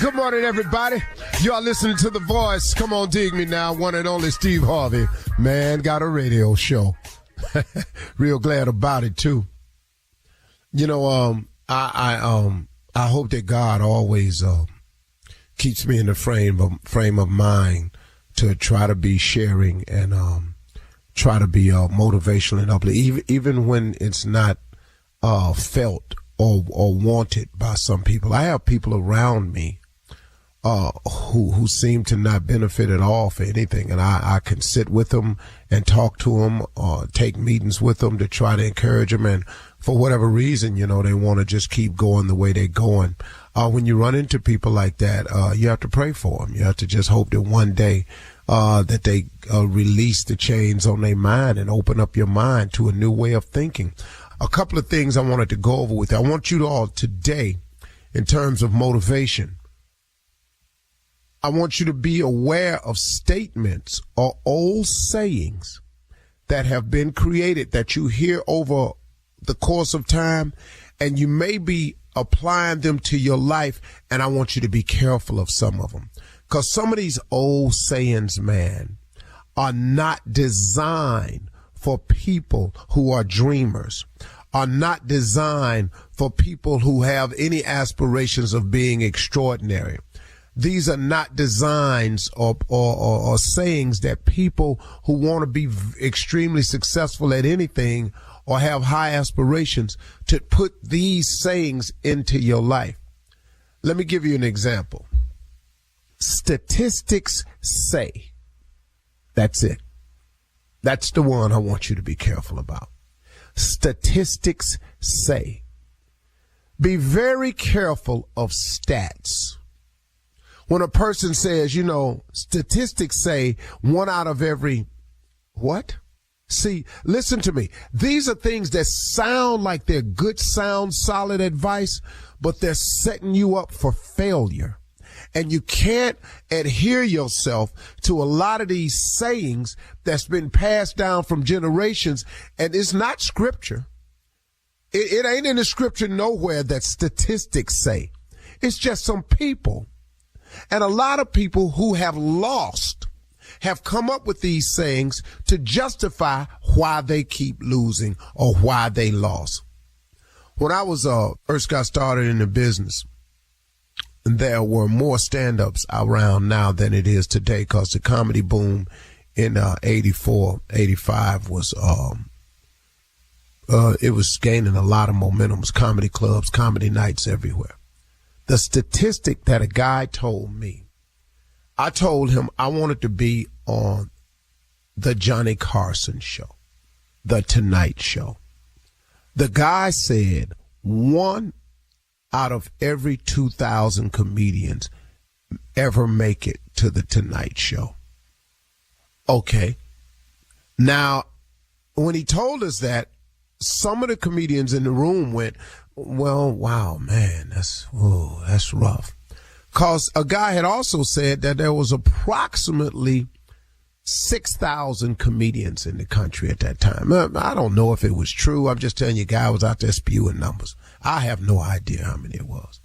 Good morning, everybody. You are listening to The Voice. Come on, dig me now. One and only Steve Harvey. Man, got a radio show. Real glad about it, too. You know, I hope that God always keeps me in the frame of mind to try to be sharing and try to be motivational and uplifting, even when it's not felt or wanted by some people. I have people around me who seem to not benefit at all for anything, and I can sit with them and talk to them or take meetings with them to try to encourage them, and for whatever reason, you know, they want to just keep going the way they're going. When you run into people like that, you have to pray for them. You have to just hope that one day that they release the chains on their mind and open up your mind to a new way of thinking. A couple of things I wanted to go over with you. I want you all today, in terms of motivation, I want you to be aware of statements or old sayings that have been created that you hear over the course of time, and you may be applying them to your life, and I want you to be careful of some of them. Because some of these old sayings, man, are not designed for people who are dreamers, are not designed for people who have any aspirations of being extraordinary. These are not designs or sayings that people who want to be extremely successful at anything or have high aspirations to put these sayings into your life. Let me give you an example. Statistics say. That's it. That's the one I want you to be careful about. Statistics say. Be very careful of stats. When a person says, you know, statistics say 1 out of every what? See, listen to me. These are things that sound like they're good, sound, solid advice, but they're setting you up for failure. And you can't adhere yourself to a lot of these sayings that's been passed down from generations. And it's not scripture. It ain't in the scripture nowhere that statistics say. It's just some people. And a lot of people who have lost have come up with these sayings to justify why they keep losing or why they lost. When I was first got started in the business, there were more stand-ups around now than it is today, because the comedy boom in 84, 85 was it was gaining a lot of momentum. Comedy clubs, comedy nights everywhere. The statistic that a guy told me, I told him I wanted to be on the Johnny Carson show, the Tonight Show. The guy said 1 out of every 2,000 comedians ever make it to the Tonight Show. Okay. Now, when he told us that, some of the comedians in the room went, well, wow, man, that's rough. Because a guy had also said that there was approximately 6,000 comedians in the country at that time. I don't know if it was true. I'm just telling you, guy was out there spewing numbers. I have no idea how many it was.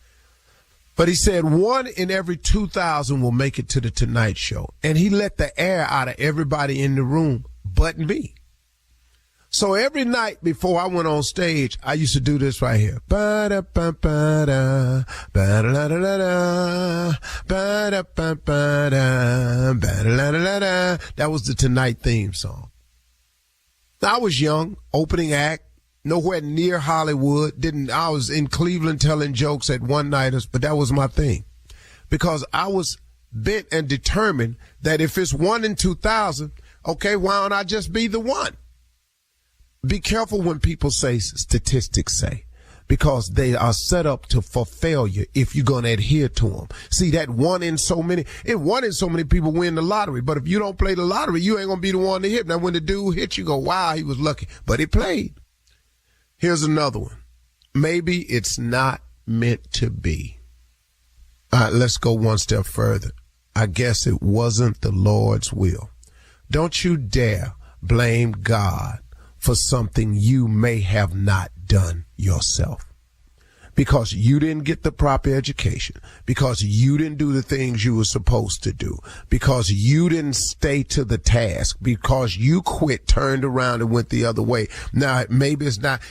But he said 1 in every 2,000 will make it to the Tonight Show. And he let the air out of everybody in the room but me. So every night before I went on stage, I used to do this right here. Ba-da-ba-ba-da, ba-da-da-da-da, ba-da-ba-ba-da, ba-da-da-da-da. That was the Tonight theme song. I was young, opening act, nowhere near Hollywood. I was in Cleveland telling jokes at one-nighters, but that was my thing. Because I was bent and determined that if it's 1 in 2,000, okay, why don't I just be the one? Be careful when people say statistics say, because they are set up for failure if you're going to adhere to them. See, that 1 in so many people win the lottery. But if you don't play the lottery, you ain't going to be the one to hit. Now, when the dude hit, you go, wow, he was lucky. But he played. Here's another one. Maybe it's not meant to be. All right, let's go one step further. I guess it wasn't the Lord's will. Don't you dare blame God for something you may have not done yourself. because you didn't get the proper education, because you didn't do the things you were supposed to do, because you didn't stay to the task, because you quit, turned around and went the other way. Now, maybe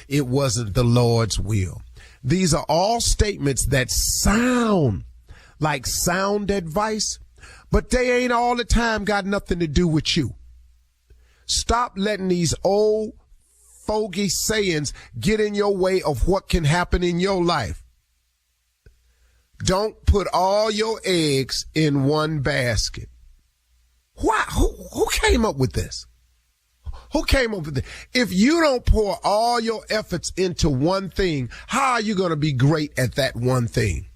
it wasn't the Lord's will. These are all statements that sound like sound advice, but they ain't all the time got nothing to do with you. Stop letting these old fogey sayings get in your way of what can happen in your life. Don't put all your eggs in one basket. Why? Who came up with this? Who came up with this? If you don't pour all your efforts into one thing, how are you going to be great at that one thing?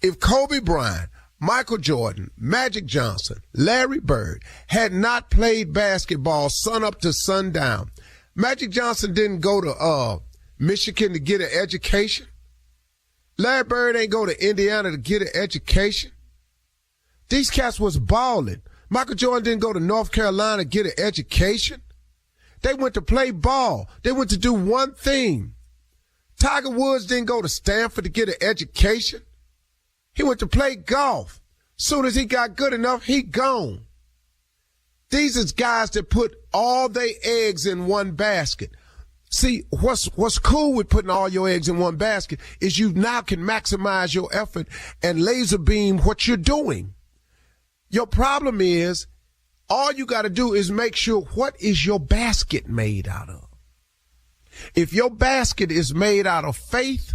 If Kobe Bryant, Michael Jordan, Magic Johnson, Larry Bird had not played basketball sun up to sundown, Magic Johnson didn't go to Michigan to get an education. Larry Bird ain't go to Indiana to get an education. These cats was balling. Michael Jordan didn't go to North Carolina to get an education. They went to play ball. They went to do one thing. Tiger Woods didn't go to Stanford to get an education. He went to play golf. Soon as he got good enough, he gone. These is guys that put all their eggs in one basket. See, what's cool with putting all your eggs in one basket is you now can maximize your effort and laser beam what you're doing. Your problem is all you got to do is make sure what is your basket made out of. If your basket is made out of faith,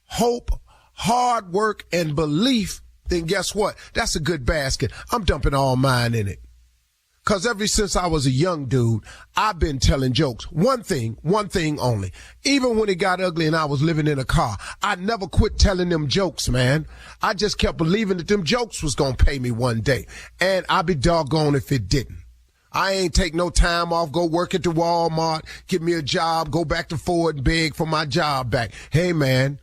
hope, hard work, and belief, then guess what? That's a good basket. I'm dumping all mine in it. Because ever since I was a young dude, I've been telling jokes. One thing only. Even when it got ugly and I was living in a car, I never quit telling them jokes, man. I just kept believing that them jokes was going to pay me one day. And I'd be doggone if it didn't. I ain't take no time off, go work at the Walmart, get me a job, go back to Ford and beg for my job back. Hey, man.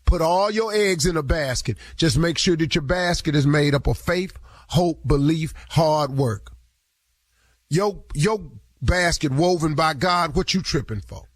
Put all your eggs in a basket. Just make sure that your basket is made up of faith, hope, belief, hard work. Your basket woven by God, what you tripping for?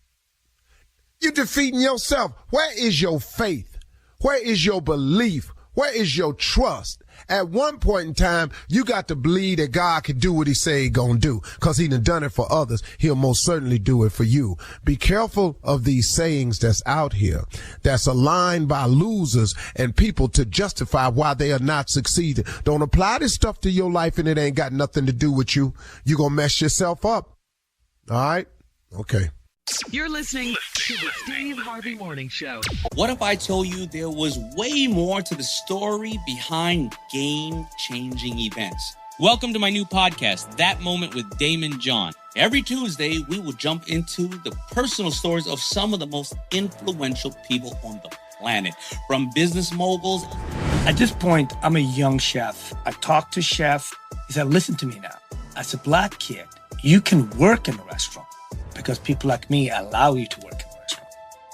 You defeating yourself. Where is your faith? Where is your belief? Where is your trust? At one point in time, you got to believe that God can do what he say he gonna do, because he done it for others. He'll most certainly do it for you. Be careful of these sayings that's out here that's aligned by losers and people to justify why they are not succeeding. Don't apply this stuff to your life and it ain't got nothing to do with you. You're gonna mess yourself up. All right? Okay. You're listening to the Steve Harvey Morning Show. What if I told you there was way more to the story behind game-changing events? Welcome to my new podcast, That Moment with Damon John. Every Tuesday, we will jump into the personal stories of some of the most influential people on the planet, from business moguls. At this point, I'm a young chef. I talked to chef. He said, listen to me now. As a black kid, you can work in a restaurant, because people like me allow you to work in a restaurant.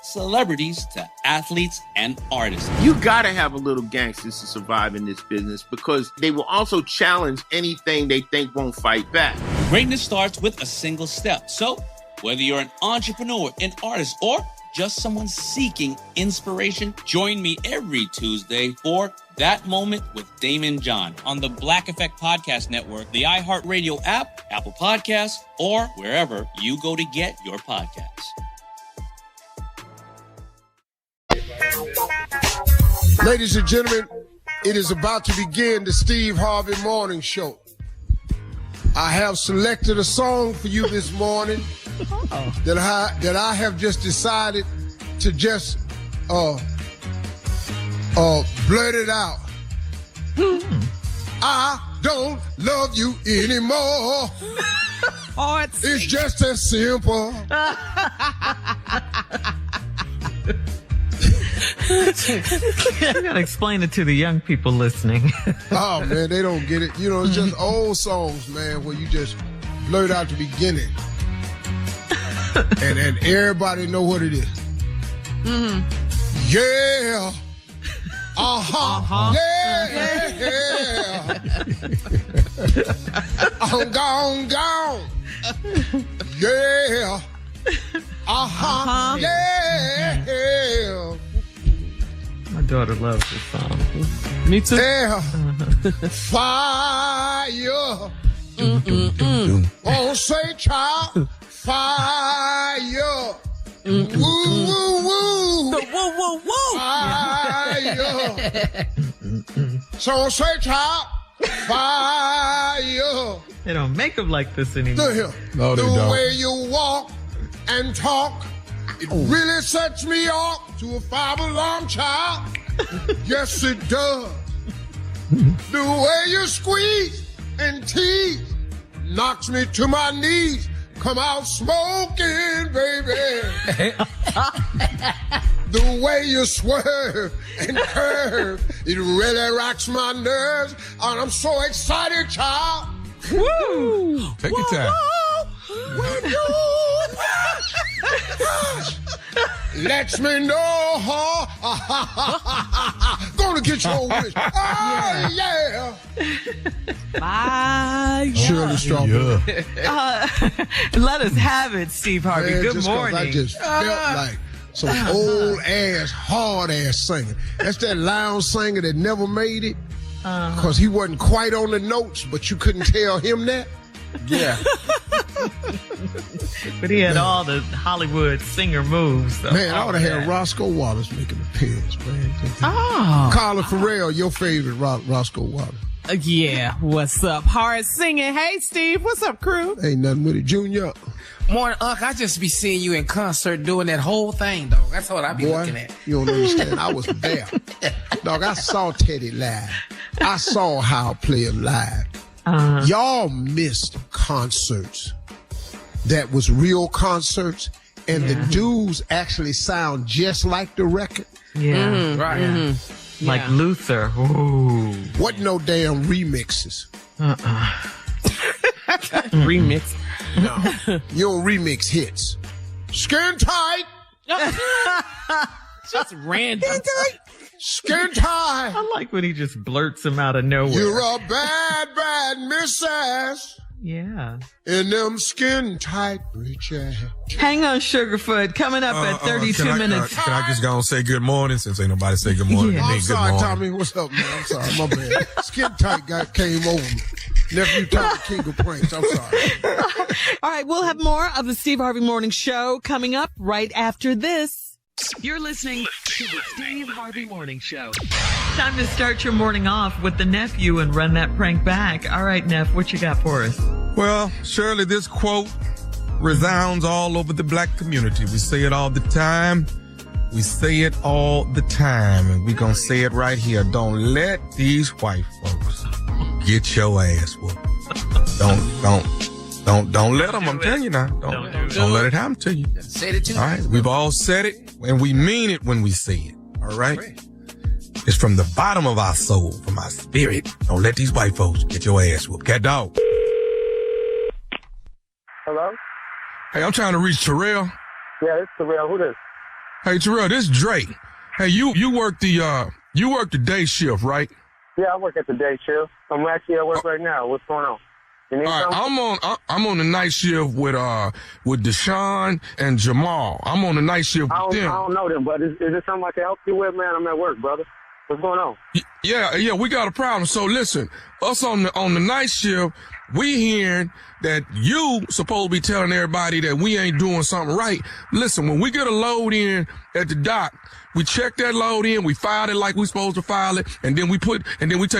Celebrities to athletes and artists. You gotta have a little gangsters to survive in this business, because they will also challenge anything they think won't fight back. Greatness starts with a single step. So, whether you're an entrepreneur, an artist, or just someone seeking inspiration, join me every Tuesday for That Moment with Damon John on the Black Effect Podcast Network, the iHeartRadio app, Apple Podcasts, or wherever you go to get your podcasts. Ladies and gentlemen, it is about to begin the Steve Harvey Morning Show. I have selected a song for you this morning that I have just decided to just blurt it out. I don't love you anymore. Oh, it's just as simple. You gotta explain it to the young people listening. Oh man, they don't get it. You know, it's just old songs, man, where you just blurt out the beginning, and everybody know what it is. Mm-hmm. Yeah. Yeah. I'm gone. Yeah. Yeah. My daughter loves this song. Me too. Yeah. Fire. Oh, say child. Fire. Woo, woo, woo. The woo, woo, woo. Fire. So say child. Fire. They don't make them like this anymore. Look here. No, they the don't. way you walk and talk, it really sets me off to a 5-alarm child. Yes, it does. The way you squeeze and tease knocks me to my knees. Come out smoking, baby. The way you swerve and curve, it really rocks my nerves. And I'm so excited, child. Woo. Take your time. When you lets me know, gonna get your wish. Oh, yeah. Bye. Shirley Strawberry. Let us have it, Steve Harvey. Man, Good just 'cause morning. I just felt like some old ass, hard ass singer. That's that lounge singer that never made it. Because he wasn't quite on the notes, but you couldn't tell him that. Yeah. But he had all the Hollywood singer moves. So Man, I all ought to have that. Roscoe Wallace making an appearance, man. Oh. Carla Farrell, your favorite Roscoe Wallace. Yeah. What's up? Hard singing. Hey, Steve. What's up, crew? Ain't nothing with it. Junior. Morning, Unc. I just be seeing you in concert doing that whole thing, dog. That's what I be looking at. You don't understand. I was there. Dog, I saw Teddy live. I saw How play him live. Y'all missed concerts that was real concerts, and the dudes actually sound just like the record. Yeah. Right. Mm-hmm. Like Yeah. Luther. Ooh. Wasn't no damn remixes. Remix. No. You don't remix hits. Skin tight. Just random. Skin tight. I like when he just blurts them out of nowhere. You're a bad, bad missus Yeah. in them skin tight breeches. Hang on, Sugarfoot. Coming up at 32 minutes. Can I just go and say good morning since ain't nobody say good morning Yeah. to me? I'm Good sorry, morning. Tommy. What's up, man? I'm sorry. My bad. Skin tight guy came over me. Nephew Tommy, king of pranks. I'm sorry. All right, we'll have more of the Steve Harvey Morning Show coming up right after this. You're listening to the Steve Harvey Morning Show. Time to start your morning off with the nephew and run that prank back. All right, Neff, what you got for us? Well, Shirley, this quote resounds all over the black community. We say it all the time. We say it all the time, and we're going to say it right here. Don't let these white folks get your ass whooped. Don't let them. I'm telling you now. Don't let it happen to you. Say it too. All right. We've all said it, and we mean it when we say it. All right. It's from the bottom of our soul, from our spirit. Don't let these white folks get your ass whooped. Cat dog. Hello? Hey, I'm trying to reach Terrell. Yeah, it's Terrell. Who this? Hey, Terrell, this is Drake. Hey, you work the day shift, right? Yeah, I work at the day shift. I'm actually at work right now. What's going on? You need All right, something? I'm on the night shift with Deshaun and Jamal. I'm on the night shift I with them. don't know them, but is it something I can help you with, man? I'm at work, brother. What's going on? Yeah, we got a problem. So listen, us on the night shift, we hearing that you supposed to be telling everybody that we ain't doing something right. Listen, when we get a load in at the dock, we check that load in, we file it like we supposed to file it, and then we take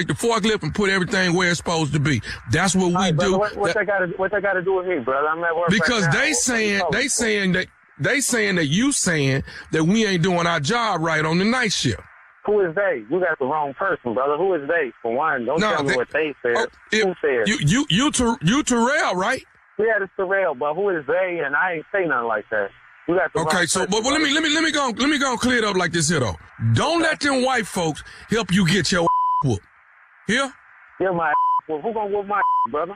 the forklift and put everything where it's supposed to be. That's what we do. Brother, what they got to do with me, brother? I'm at work Because right now. they saying that you saying that we ain't doing our job right on the night shift. Who is they? You got the wrong person, brother. Who is they? For one, don't tell me what they said. Who said? You Terrell, right? Yeah, it's Terrell, but who is they? And I ain't say nothing like that. You got the wrong Okay, so person, but let me go and clear it up like this here though. Don't let them white folks help you get your whooped. Here? Yeah, my well, who gonna whoop my brother?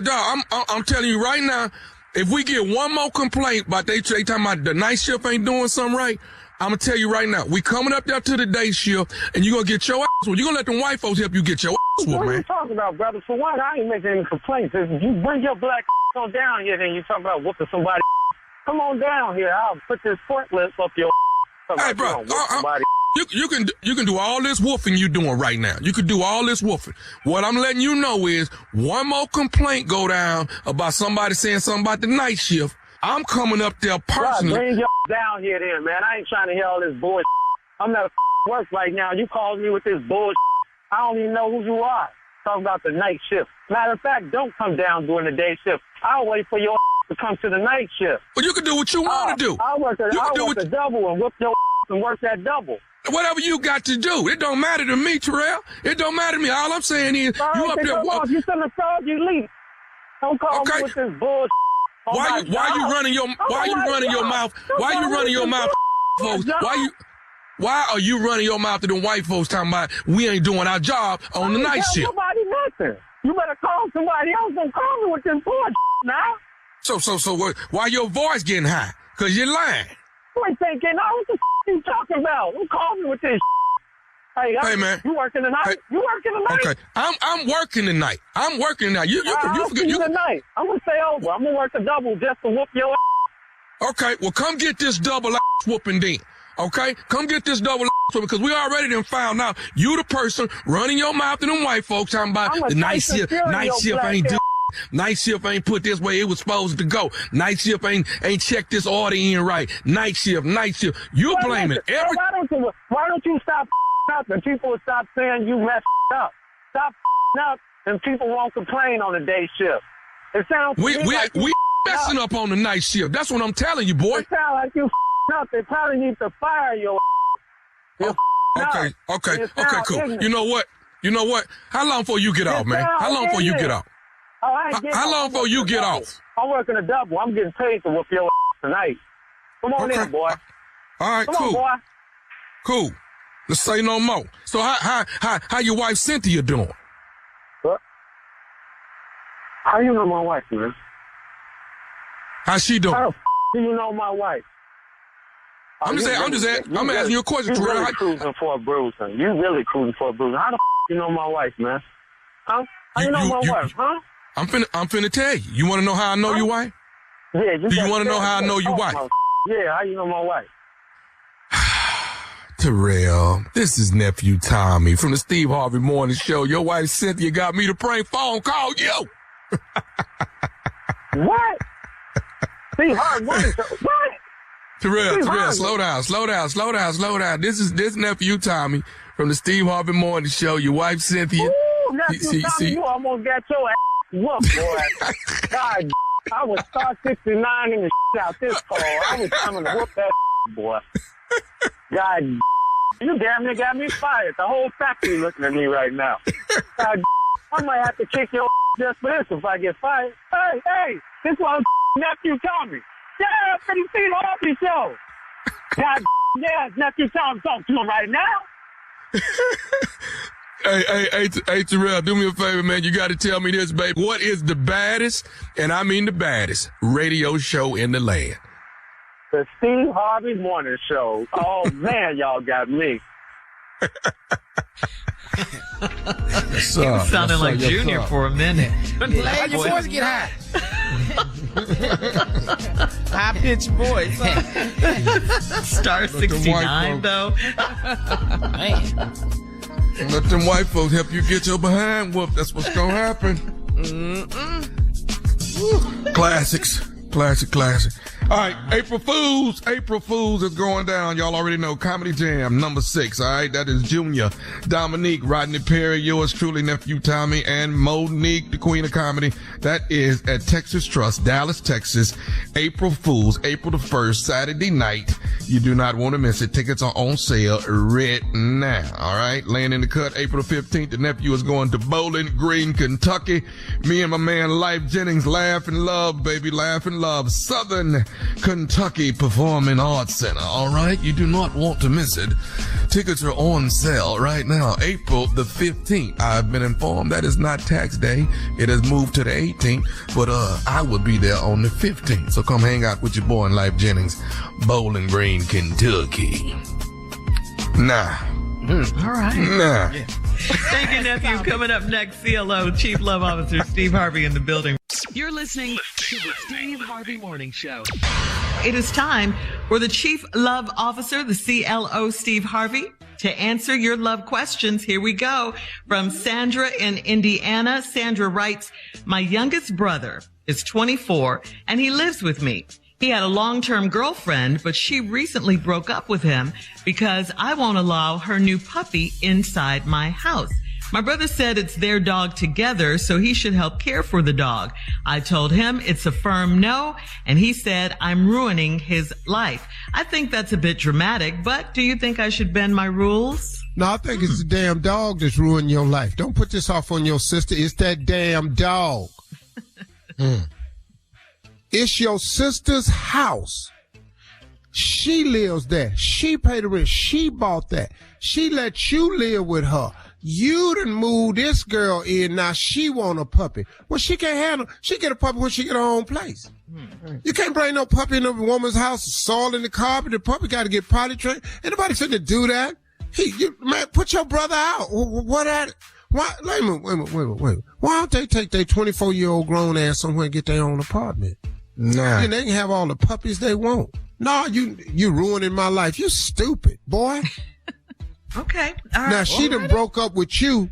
Dog, I'm telling you right now, if we get one more complaint about they talking about the night shift ain't doing something right, I'm gonna tell you right now, we coming up there to the day shift, and you gonna get your ass whooped. You gonna let them white folks help you get your ass whooped, What are you man. talking about, brother? For one, I ain't making any complaints. If you bring your black on down here, then you talk about whooping somebody. come on down here. I'll put this forklift up your. Hey, bro. You can do all this woofing you doing right now. You can do all this woofing. What I'm letting you know is one more complaint go down about somebody saying something about the night shift. I'm coming up there personally. Bring your down here then, man. I ain't trying to hear all this bullshit. I'm at work right now. You called me with this bullshit. I don't even know who you are. Talking about the night shift. Matter of fact, don't come down during the day shift. I'll wait for your to come to the night shift. Well, you can do what you want to do. I'll work a double and whip your and work that double. Whatever you got to do. It don't matter to me, Terrell. It don't matter to me. All I'm saying is, you up there. You send a charge, you leave. Don't call me with this bullshit. Why you running your mouth? Why you running your mouth, folks? Why are you running your mouth to the white folks talking about we ain't doing our job on the night shift? Nobody nothing. You better call somebody else. Don't call me with this bullshit now. So why your voice getting high? Cause you're lying. You ain't thinking, what the you talking about? Who called me with this? Hey man. You working tonight? Hey. You working tonight? Okay. I'm working tonight. I'm working tonight. You forget tonight. I'm gonna stay over. I'm gonna work a double just to whoop your ass. Okay, well come get this double ass whooping then. Okay? Come get this double ass whooping because we already done found out you the person running your mouth to them white folks talking about the night shift. Night shift ain't do. Night shift ain't put this way it was supposed to go. Night shift ain't checked this order in right. Night shift. You blaming everything. Why don't you stop up and people will stop saying you messed up? Stop up and people won't complain on the day shift. It sounds we messing up on the night shift. That's what I'm telling you, boy. It sounds like you up. They probably need to fire your. Okay, cool. Ignorant. You know what? How long before you get off, man? How long before you get off? How long before you get off? I'm working a double. I'm getting paid to whoop your ass tonight. Come on in, boy. All right, cool. On, boy. Cool. Let's say no more. So how your wife Cynthia doing? What? How you know my wife, man? How's she doing? How the do you know my wife? I'm asking you a question. You really cruising for a bruising. You really cruising for a bruising. How the you know my wife, man? Huh? How you know my wife, huh? I'm finna tell you. You want to know how I know your wife? Yeah. Do you want to know how I know your wife? Yeah, how you know my wife? Terrell, this is nephew Tommy from the Steve Harvey Morning Show. Your wife Cynthia got me to prank phone call you. What? Steve Harvey Morning Show. What? Terrell, slow down. This nephew Tommy from the Steve Harvey Morning Show. Your wife Cynthia. Ooh, nephew Tommy, you almost got your ass whooped, boy. God, I was star 69 in the out this call. I was coming to whoop that boy. God, you damn near got me fired. The whole factory looking at me right now. God, I might have to kick your just for this if I get fired. Hey, this was nephew Tommy. Yeah, pretty seen Harvey show. God, yeah, nephew Tommy talking to him right now. Hey, Terrell, do me a favor, man. You got to tell me this, baby. What is the baddest, and I mean the baddest, radio show in the land? The Steve Harvey Morning Show. Oh, man, y'all got me. You sounded like Junior for a minute. Let your voice get high. High-pitched voice. Star 69, though. Man. Let them white folks help you get your behind whooped. That's what's gonna happen. Classics. Classic. All right, April Fools is going down. Y'all already know. Comedy Jam, number 6. All right, that is Junior, Dominique, Rodney Perry, yours truly, nephew Tommy, and Monique, the queen of comedy. That is at Texas Trust, Dallas, Texas. April Fools, April the 1st, Saturday night. You do not want to miss it. Tickets are on sale right now. All right, laying in the cut, April the 15th. The nephew is going to Bowling Green, Kentucky. Me and my man Life Jennings, laugh and love, baby, laugh and love. Southern Kentucky Performing Arts Center. All right, you do not want to miss it. Tickets are on sale right now, April the 15th. I've been informed that is not tax day. It has moved to the 18th, but I will be there on the 15th. So come hang out with your boy in Life Jennings, Bowling Green, Kentucky. Nah. All right. Nah. Yeah. Thank you, nephew. Coming up next, CLO Chief Love Officer Steve Harvey in the building. You're listening to the Steve Harvey Morning Show. It is time for the Chief Love Officer, the CLO, Steve Harvey, to answer your love questions. Here we go. From Sandra in Indiana. Sandra writes, my youngest brother is 24 and he lives with me. He had a long-term girlfriend, but she recently broke up with him because I won't allow her new puppy inside my house. My brother said it's their dog together, so he should help care for the dog. I told him it's a firm no, and he said I'm ruining his life. I think that's a bit dramatic, but do you think I should bend my rules? No, I think it's the damn dog that's ruining your life. Don't put this off on your sister. It's that damn dog. It's your sister's house. She lives there. She paid the rent. She bought that. She let you live with her. You done moved this girl in. Now she want a puppy. Well, she can't handle. She get a puppy when she get her own place. You can't bring no puppy in a woman's house, soil in the carpet. The puppy got to get potty trained. Ain't nobody finna do that. Man, put your brother out. What at? Why? Wait a minute. Why don't they take their 24-year-old grown ass somewhere and get their own apartment? Nah. And they can have all the puppies they want. No, you ruining my life. You stupid, boy. Okay. All right. Now, she done broke up with you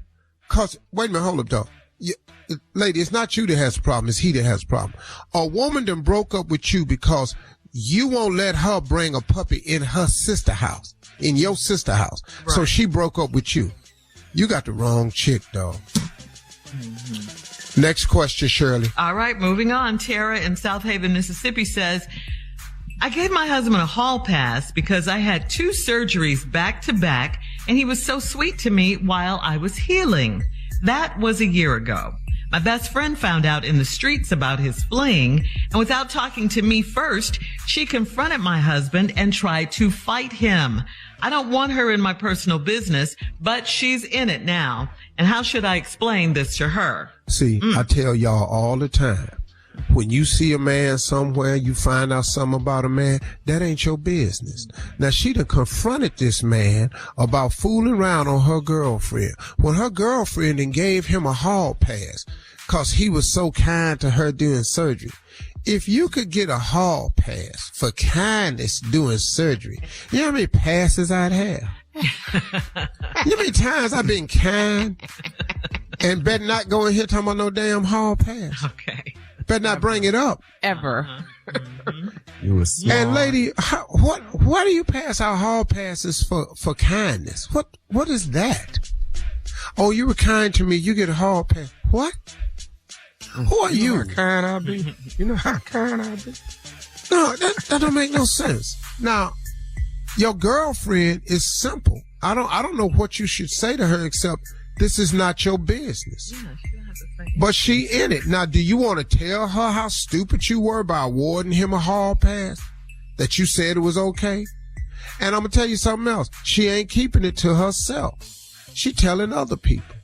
because, wait a minute, hold up, dog. Lady, it's not you that has a problem. It's he that has a problem. A woman done broke up with you because you won't let her bring a puppy in her sister house, in your sister house. Right. So she broke up with you. You got the wrong chick, dog. Mm-hmm. Next question, Shirley. All right, moving on. Tara in South Haven, Mississippi says, I gave my husband a hall pass because I had 2 surgeries back to back and he was so sweet to me while I was healing. That was a year ago. My best friend found out in the streets about his fling, and without talking to me first, she confronted my husband and tried to fight him. I don't want her in my personal business, but she's in it now. And how should I explain this to her? See, I tell y'all all the time, when you see a man somewhere, you find out something about a man, that ain't your business. Now, she done confronted this man about fooling around on her girlfriend. When her girlfriend then gave him a hall pass because he was so kind to her during surgery. If you could get a hall pass for kindness during surgery, you know how many passes I'd have? You know how many times I've been kind and better not go in here talking about no damn hall pass. Okay. Better not bring it up. Ever. You were smart. And lady, why do you pass out hall passes for kindness? What is that? Oh, you were kind to me. You get a hall pass. What? Who are you? You know how kind I be. You know how kind I be. No, that don't make no sense. Now, your girlfriend is simple. I don't know what you should say to her except this is not your business. Yeah, she don't have to say. But she in it. Now, do you want to tell her how stupid you were by awarding him a hall pass? That you said it was okay? And I'm going to tell you something else. She ain't keeping it to herself. She telling other people.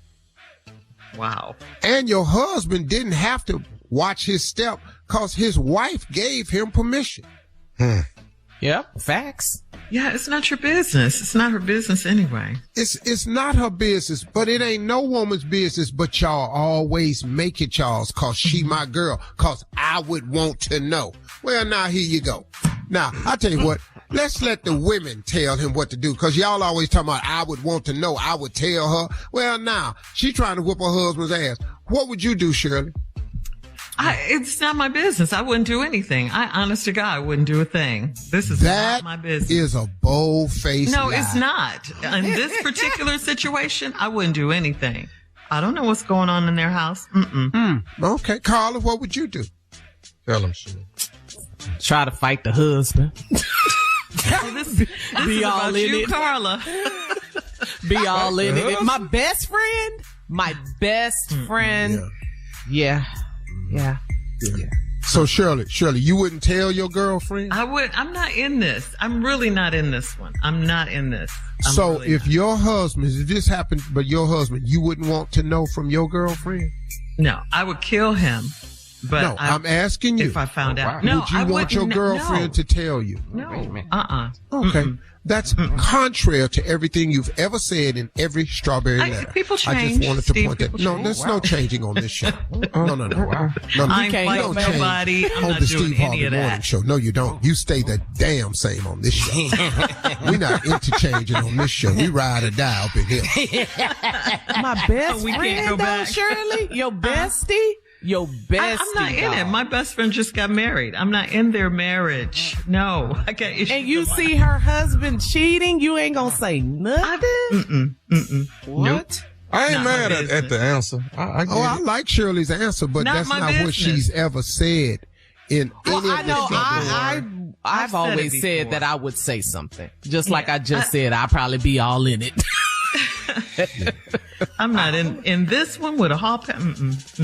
Wow. And your husband didn't have to watch his step because his wife gave him permission. Yep, facts. Yeah, it's not your business. It's not her business anyway. It's not her business, but it ain't no woman's business, but y'all always make it y'all's cause she my girl, cause I would want to know. Well, now here you go. Now, I tell you what, let's let the women tell him what to do, cause y'all always talking about I would want to know, I would tell her. Well, now, she trying to whoop her husband's ass. What would you do, Shirley? It's not my business. I wouldn't do anything. Honest to God, I wouldn't do a thing. This is not my business. That is a bold-faced No, lie. it's not. In this particular situation, I wouldn't do anything. I don't know what's going on in their house. Okay. Carla, what would you do? Tell him, shit. Try to fight the husband. This be is all about in you, it. Carla. Be all in it. My best friend? My best friend. Yeah. So Shirley, you wouldn't tell your girlfriend? I would. I'm not in this. I'm really not in this one. I'm not in this. So if your husband, if this happened, but your husband, you wouldn't want to know from your girlfriend? No, I would kill him But no, I'm asking you. If I found out. No, would you want your girlfriend to tell you? No. Okay. Mm-mm. That's contrary to everything you've ever said in every strawberry letter. People change. I just wanted to Steve, point that. No, there's no changing on this show. No. I'm like nobody. I'm on not the doing Steve any Harvey of Morning that. Show. No, you don't. You stay the damn same on this show. We're not interchanging on this show. We ride or die up in here. My best We can't friend, go though, back. Shirley? Your bestie? Your bestie. I'm not in it. My best friend just got married. I'm not in their marriage. No, I got issues. And you see her husband cheating, you ain't gonna say nothing? What? Nope. I ain't Not mad my at business. the answer. I get I it. like Shirley's answer, but Not that's my not what business. she's ever said in Well, any I of know the shows. I've said always it said before. that I would say something. Just like Yeah. I just said, I'd probably be all in it. I'm not in this one with a hall pass.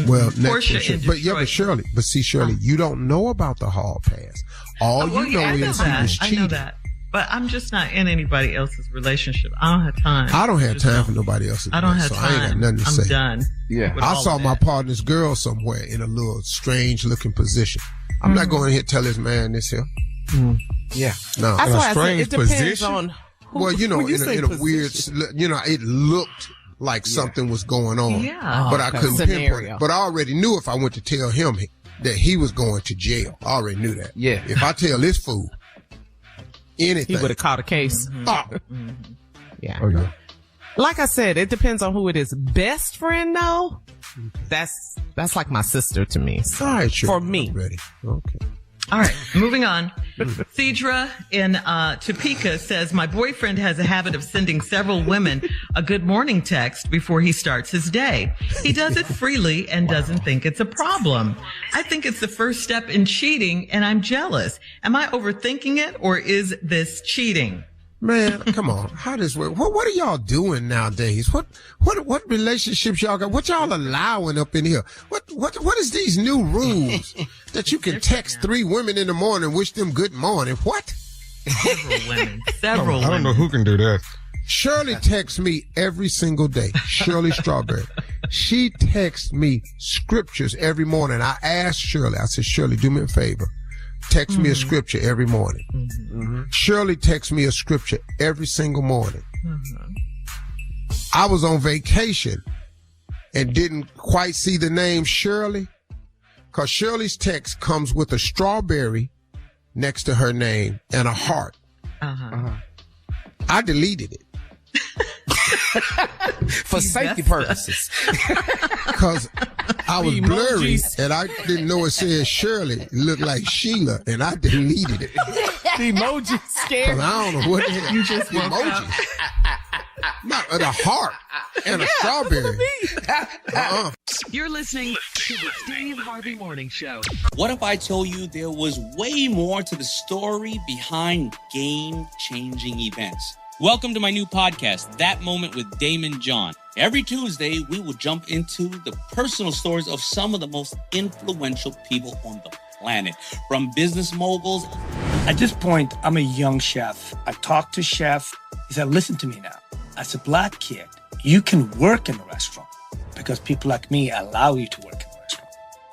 Well, next Portia one, in but Detroit. Shirley, you don't know about the hall pass. All Well, you know I know is he that. was I cheating. know that. But I'm just not in anybody else's relationship. I don't have time. I don't have Just time don't. for nobody else's. I don't have so time. I ain't got nothing to I'm say. done. Yeah. with I all saw of my that. partner's girl somewhere in a little strange looking position. I'm not going to here tell this man this here. Yeah. No. That's In a why I said strange it depends position? on who. Well, you know, when you in say a weird, it looked like something was going on. Yeah. But I okay. couldn't pinpoint Scenario. it. But I already knew if I went to tell him that he was going to jail. I already knew that. Yeah. If I tell this fool anything. He would have caught a case. Oh. Yeah. Okay. Like I said, it depends on who it is. Best friend, though, that's like my sister to me. So, All right, sure. for me. I'm ready. Okay. All right, moving on. Cedra in Topeka says, my boyfriend has a habit of sending several women a good morning text before he starts his day. He does it freely and doesn't think it's a problem. I think it's the first step in cheating, and I'm jealous. Am I overthinking it, or is this cheating? Man, come on. How does work? What are y'all doing nowadays? What relationships y'all got? What y'all allowing up in here? What is these new rules that you can text 3 women in the morning, wish them good morning? What? Several women. Several I don't know women. who can do that. Shirley texts me every single day. Shirley Strawberry. She texts me scriptures every morning. I asked Shirley, I said, Shirley, do me a favor. Text me a scripture every morning. Shirley texts me a scripture every single morning. I was on vacation and didn't quite see the name Shirley because Shirley's text comes with a strawberry next to her name and a heart. I deleted it. For safety purposes. Because I was The blurry emojis. and I didn't know it said Shirley. It looked like Sheila and I deleted it. The emoji scared. 'Cause I don't know what the hell. You just woke emojis. Not a heart and a strawberry. You're listening to the Steve Harvey Morning Show. What if I told you there was way more to the story behind game-changing events? Welcome to my new podcast, That Moment with Damon John. Every Tuesday, we will jump into the personal stories of some of the most influential people on the planet, from business moguls. At this point, I'm a young chef. I talked to chef. He said, listen to me now. As a black kid, you can work in a restaurant because people like me allow you to work in a restaurant.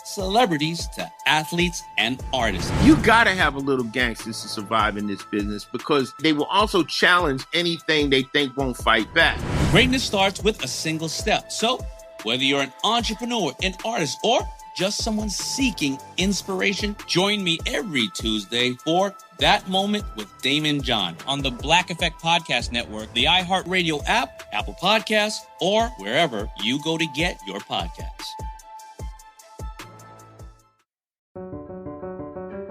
Celebrities to athletes and artists. You gotta have a little gangsters to survive in this business because they will also challenge anything they think won't fight back. Greatness starts with a single step. So, whether you're an entrepreneur, an artist, or just someone seeking inspiration, join me every Tuesday for That Moment with Damon John on the Black Effect Podcast Network, the iHeartRadio app, Apple Podcasts, or wherever you go to get your podcasts.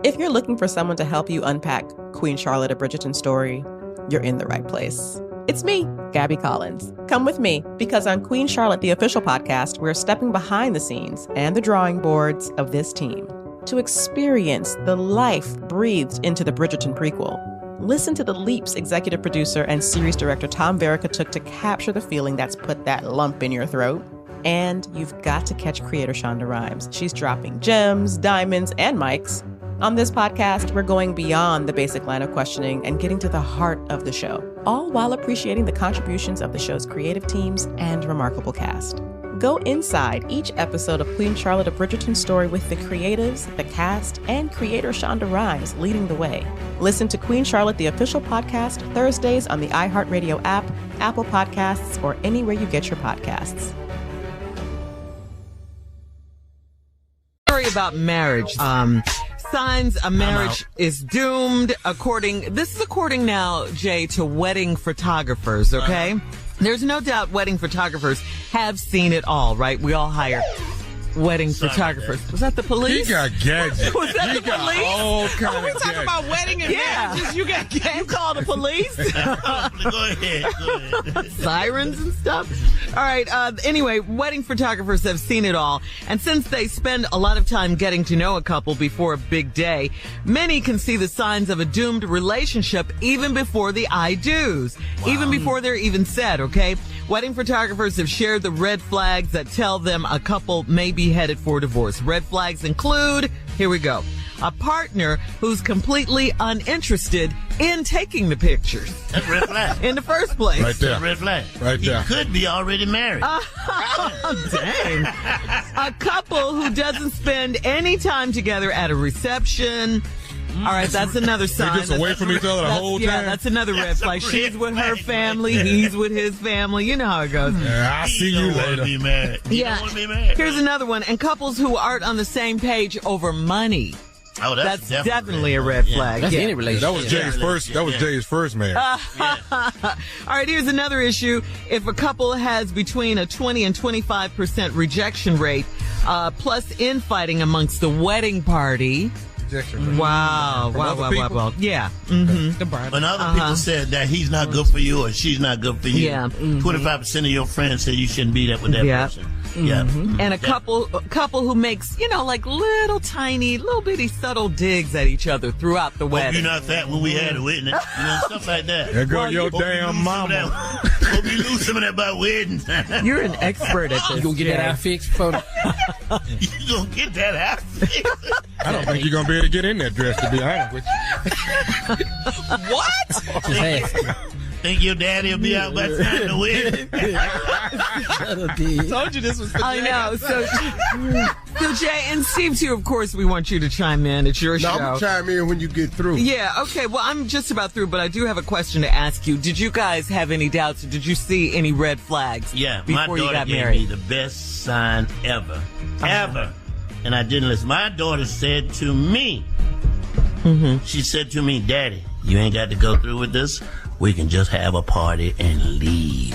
If you're looking for someone to help you unpack Queen Charlotte of Bridgerton's story, you're in the right place. It's me, Gabby Collins. Come with me, because on Queen Charlotte, the official podcast, we're stepping behind the scenes and the drawing boards of this team to experience the life breathed into the Bridgerton prequel. Listen to the leaps executive producer and series director Tom Verica took to capture the feeling that's put that lump in your throat. And you've got to catch creator Shonda Rhimes. She's dropping gems, diamonds, and mics On this podcast, we're going beyond the basic line of questioning and getting to the heart of the show, all while appreciating the contributions of the show's creative teams and remarkable cast. Go inside each episode of Queen Charlotte, a Bridgerton story with the creatives, the cast, and creator Shonda Rhimes leading the way. Listen to Queen Charlotte, the official podcast, Thursdays on the iHeartRadio app, Apple Podcasts, or anywhere you get your podcasts. Story about marriage. Signs a marriage is doomed this is according now, Jay, to wedding photographers, okay? There's no doubt wedding photographers have seen it all, right? We all hire wedding photographers. Was that the police? He got gadgets. Was that the police? All kinds we talking about wedding and marriages. You got gadgets. You call the police? Go ahead. Sirens and stuff. All right. Anyway, wedding photographers have seen it all. And since they spend a lot of time getting to know a couple before a big day, many can see the signs of a doomed relationship even before the I do's, even before they're even said, okay? Wedding photographers have shared the red flags that tell them a couple may be headed for divorce. Red flags include, here we go, a partner who's completely uninterested in taking the pictures. That's a red flag. In the first place. Right there. That's a red flag. Right there. He could be already married. Dang. A couple who doesn't spend any time together at a reception. All right, that's another sign. They're just away from each other the whole time? Yeah, that's another red flag. She's with her family, he's with his family. You know how it goes. Yeah, I'll see you later. Be married. Yeah. Here's another one. And couples who aren't on the same page over money. Oh, that's definitely a red flag. That's any relationship. That was Jay's first. That was Jay's first marriage. All right, here's another issue. If a couple has between a 20 and 25% rejection rate, plus infighting amongst the wedding party. Wow. Yeah. Mm-hmm. When other people said that he's not good for you or she's not good for you, 25% of your friends say you shouldn't be that with that person. Yeah. Mm-hmm. And a couple who makes, like little bitty subtle digs at each other throughout the wedding. Hope you're not that when we had a witness. Stuff like that. There go your damn mama. Hope you lose some of that by wedding time. You're an expert at this. You gonna get that eye fixed for me? You gonna get that eye fixed? I don't think you're gonna be able to get in that dress, to be honest with you. What? Think your daddy will be out by the time the wedding? I told you this was for I know. So Jay and Steve too, of course, we want you to chime in. It's your show. I'm gonna chime in when you get through. Yeah, okay. Well, I'm just about through, but I do have a question to ask you. Did you guys have any doubts? Or did you see any red flags before you got married? Gave me the best sign ever. Ever. And I didn't listen. My daughter said to me, she said to me, Daddy, you ain't got to go through with this. We can just have a party and leave.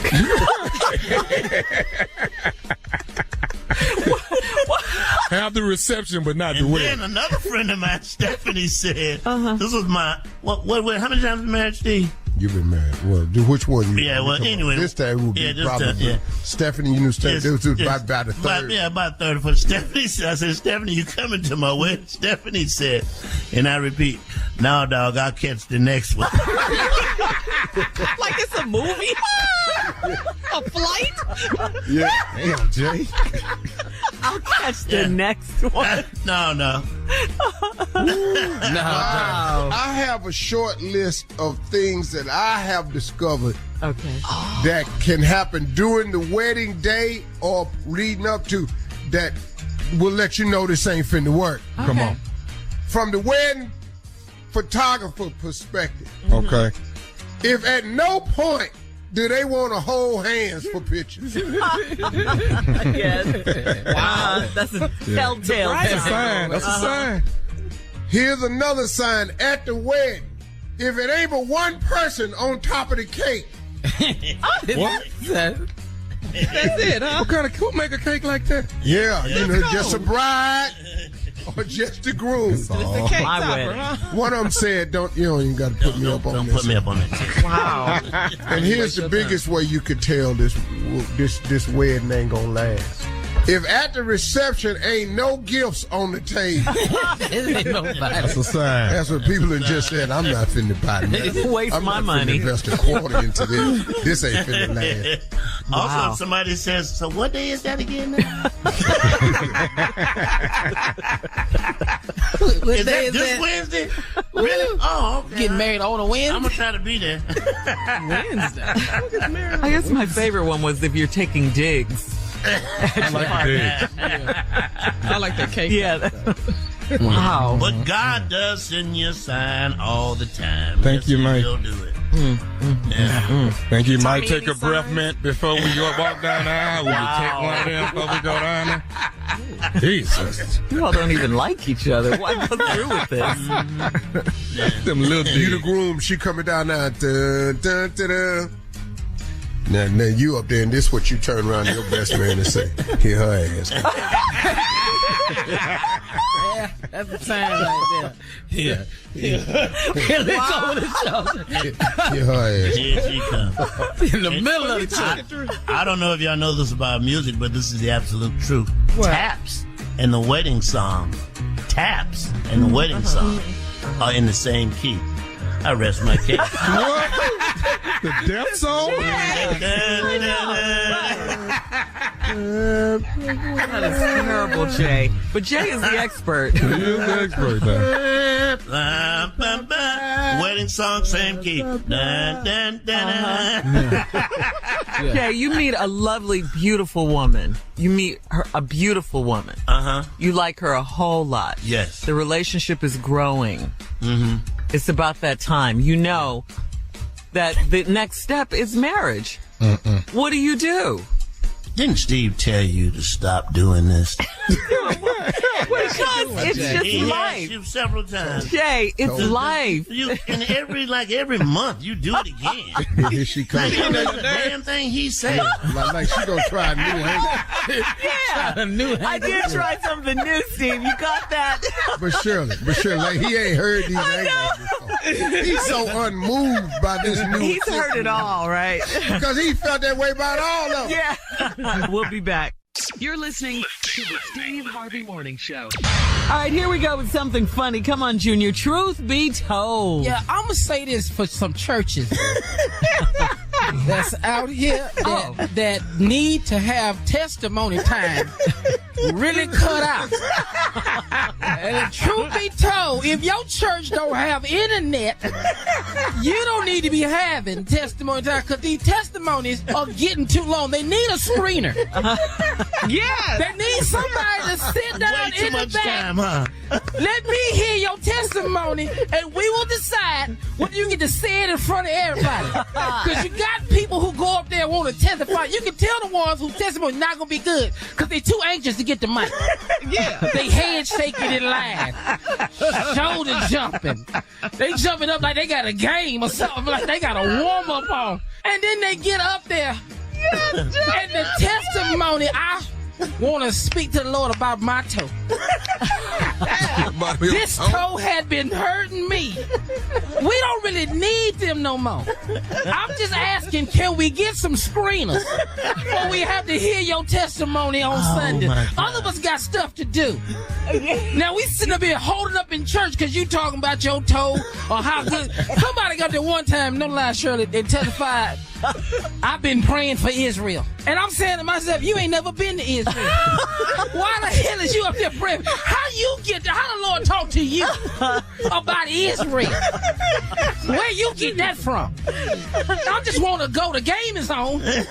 Have the reception, but not the wedding. And then another friend of mine, Stephanie, said, this was my, how many times been married, Steve? You've been married. Well, which one? Anyway. This time will be probably. Stephanie, you knew Stephanie. This was about the third. About 30. For Stephanie, I said, Stephanie, you coming to my wedding? Stephanie said, and I repeat, no, dog, I'll catch the next one. Like it's a movie? A flight? Yeah. Damn, Jay. I'll catch the next one. No. Wow. I have a short list of things that I have discovered that can happen during the wedding day or leading up to that will let you know this ain't finna work. Okay. Come on. From the wedding photographer perspective. Okay. If at no point do they want to hold hands for pictures? Yes. Wow. That's a telltale sign. That's a sign. Here's another sign at the wedding. If it ain't but one person on top of the cake. What? That's it, huh? What kind of cool make a cake like that? Yeah, just a bride or just a groom. Just a cake topper, huh? One of them said, you don't even got to put me up on this. Don't put me up on that. Wow. And here's the biggest way you could tell this wedding ain't gonna last. If at the reception ain't no gifts on the table, That's a sign. That's what people have just said. I'm not finna buy that. Waste my money. I'm invest a quarter into this. This ain't finna land. Also, if somebody says, so what day is that again now? Is that this Wednesday? Really? Oh, okay. Getting married on a Wednesday? I'm going to try to be there. Wednesday. I guess my favorite one was if you're taking digs. I like the digs. I like that cake. Yeah. Wow. But God does send you a sign all the time. Thank you, Mike. He'll do it. Think you might take a breath mint before we walk down the aisle. Will you take one of them before we go down there? Jesus. You all don't even like each other. Why go through with this? Them little You the groom, she coming down now. Dun, dun, dun, dun. Now you up there, and this what you turn around to your best man and say, "Here her ass." Yeah, that's the sign right there. Yeah. Look over the shoulder. Here her ass. Here she comes. In the middle of the church. I don't know if y'all know this about music, but this is the absolute truth. What? Taps and the wedding song. Taps and the wedding song are in the same key. I rest my case. What? The death song? That is terrible, Jay. But Jay is the expert. He is the expert now. Wedding song, same key. Jay, you meet a lovely, beautiful woman. You meet a beautiful woman. You like her a whole lot. Yes. The relationship is growing. Mm-hmm. It's about that time. You know that the next step is marriage. What do you do? Didn't Steve tell you to stop doing this? Because it's just life. Asked you several times. Jay, it's life. And every month you do it again. Here she comes. Like, the damn thing he said. Like she gonna try a new angle. Yeah, I did try something new, Steve. You got that? But Shirley, like, he ain't heard these angles before. He's so unmoved by this new. He's heard it all, right? Because he felt that way about all of them. Yeah. We'll be back. You're listening to the Steve Harvey Morning Show. All right, here we go with something funny. Come on, Junior. Truth be told. Yeah, I'm going to say this for some churches that's out here that need to have testimony time really cut out. And truth be told, if your church don't have internet, you don't need to be having testimony time because these testimonies are getting too long. They need a screener. Yeah. They need somebody to sit down in the back. Time, huh? Let me hear your testimony, and we will decide whether you get to say it in front of everybody. Because you got people who go up there and want to testify. You can tell the ones whose testimony is not going to be good because they're too anxious to get the mic. Yeah. They head shaking in line, shoulder jumping. They jumping up like they got a game or something, like they got a warm up on. And then they get up there, and the testimony, I want to speak to the Lord about my toe. This toe had been hurting me. We don't really need them no more. I'm just asking, can we get some screeners? Or we have to hear your testimony on Sunday. All of us got stuff to do. Now we sitting up here holding up in church because you talking about your toe or how good. Somebody got there one time, no lie, Shirley, they testified, I've been praying for Israel. And I'm saying to myself, you ain't never been to Israel. Why the hell is you up there praying? How the Lord talk to you about Israel? Where you get that from? I just want to go. The game is on. And